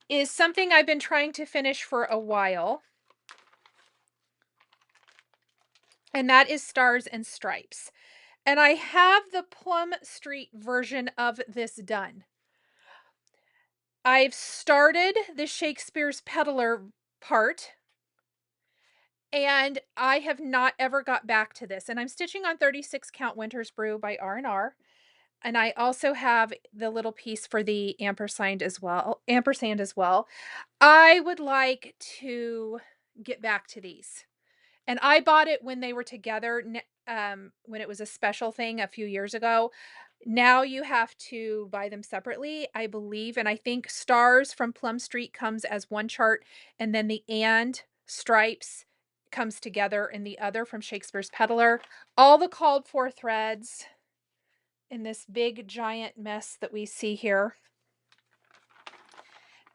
A: is something I've been trying to finish for a while. and that is Stars and Stripes. And I have the Plum Street version of this done. I've started the Shakespeare's Peddler part, and I have not ever got back to this. And I'm stitching on 36 Count Winter's Brew by R&R. And I also have the little piece for the ampersand as well. I would like to get back to these. And I bought it when they were together, when it was a special thing a few years ago. Now you have to buy them separately, I believe. And I think Stars from Plum Street comes as one chart, and then the and Stripes comes together in the other from Shakespeare's Peddler. All the called for threads in this big giant mess that we see here.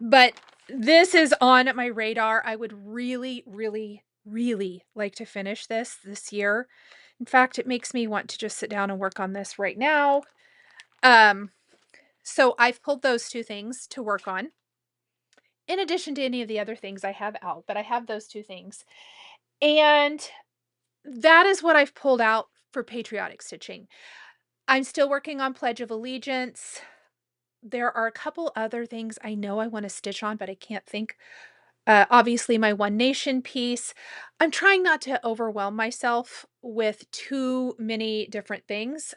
A: But this is on my radar. I would really, really, really like to finish this year. In fact, it makes me want to just sit down and work on this right now. So I've pulled those two things to work on, in addition to any of the other things I have out, but I have those two things. And that is what I've pulled out for patriotic stitching. I'm still working on Pledge of Allegiance. There are a couple other things I know I want to stitch on, but I can't think. Obviously, my One Nation piece. I'm trying not to overwhelm myself with too many different things.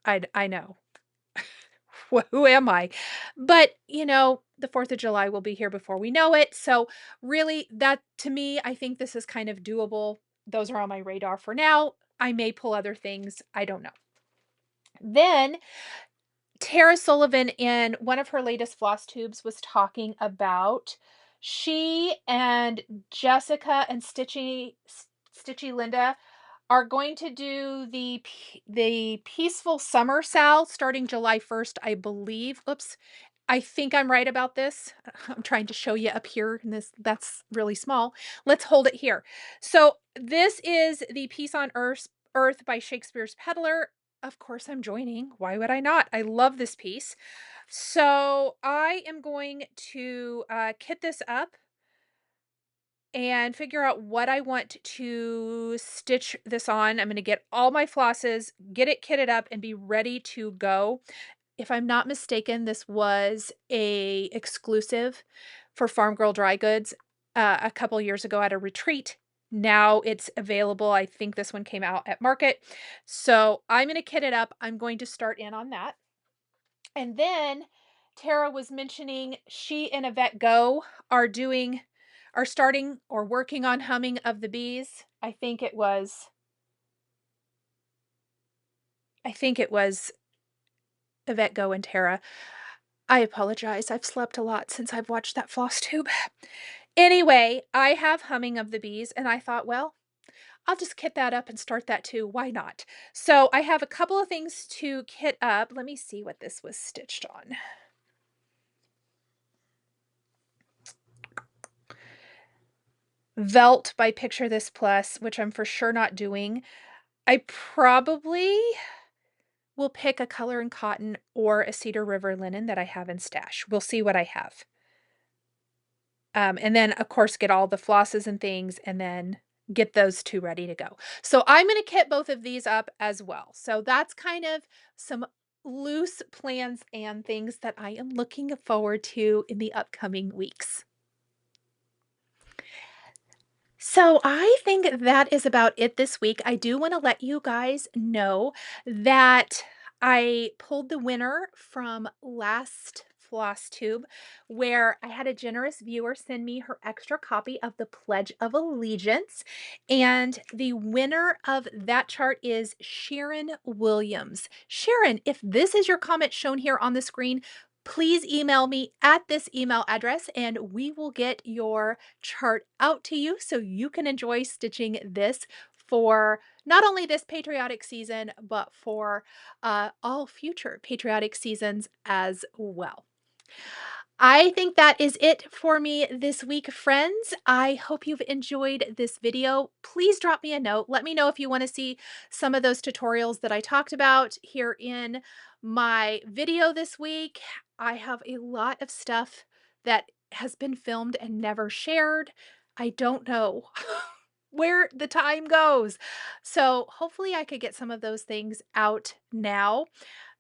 A: I know. Who am I? But, you know, the 4th of July will be here before we know it. So really, that to me, I think this is kind of doable. Those are on my radar for now. I may pull other things. I don't know. Then Tara Sullivan, in one of her latest Flosstubes, was talking about she and Jessica and Stitchy Linda are going to do the Peaceful Summer Sal starting July 1st, I believe. Oops. I think I'm right about this. I'm trying to show you up here, and that's really small. Let's hold it here. So this is the Peace on Earth by Shakespeare's Peddler. Of course I'm joining. Why would I not? I love this piece. So I am going to kit this up and figure out what I want to stitch this on. I'm going to get all my flosses, get it kitted up, and be ready to go. If I'm not mistaken, this was a exclusive for Farm Girl Dry Goods a couple years ago at a retreat. Now it's available. I think this one came out at Market. So I'm going to kit it up. I'm going to start in on that. And then Tara was mentioning she and Yvette Go are starting or working on Humming of the Bees. I think it was Yvette Go and Tara. I apologize. I've slept a lot since I've watched that Flosstube. Anyway, I have Humming of the Bees, and I thought, well, I'll just kit that up and start that too. Why not? So I have a couple of things to kit up. Let me see what this was stitched on. Velt by Picture This Plus, which I'm for sure not doing. I probably will pick a Color and Cotton or a Cedar River linen that I have in stash. We'll see what I have. And then, of course, get all the flosses and things, and then get those two ready to go. So I'm going to kit both of these up as well. So that's kind of some loose plans and things that I am looking forward to in the upcoming weeks. So I think that is about it this week. I do want to let you guys know that I pulled the winner from last Flosstube, where I had a generous viewer send me her extra copy of the Pledge of Allegiance. And the winner of that chart is Sharon Williams. Sharon, if this is your comment shown here on the screen, please email me at this email address and we will get your chart out to you so you can enjoy stitching this for not only this patriotic season, but for all future patriotic seasons as well. I think that is it for me this week, friends. I hope you've enjoyed this video. Please drop me a note. Let me know if you want to see some of those tutorials that I talked about here in my video this week. I have a lot of stuff that has been filmed and never shared. I don't know where the time goes. So hopefully I could get some of those things out now.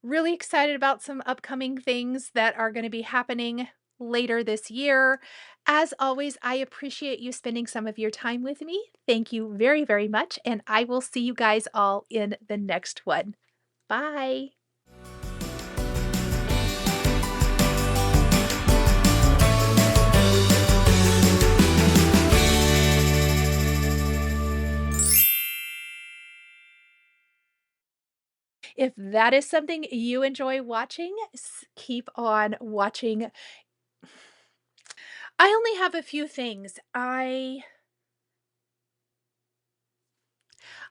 A: Really excited about some upcoming things that are going to be happening later this year. As always, I appreciate you spending some of your time with me. Thank you very, very much. And I will see you guys all in the next one. Bye. If that is something you enjoy watching, keep on watching. I only have a few things.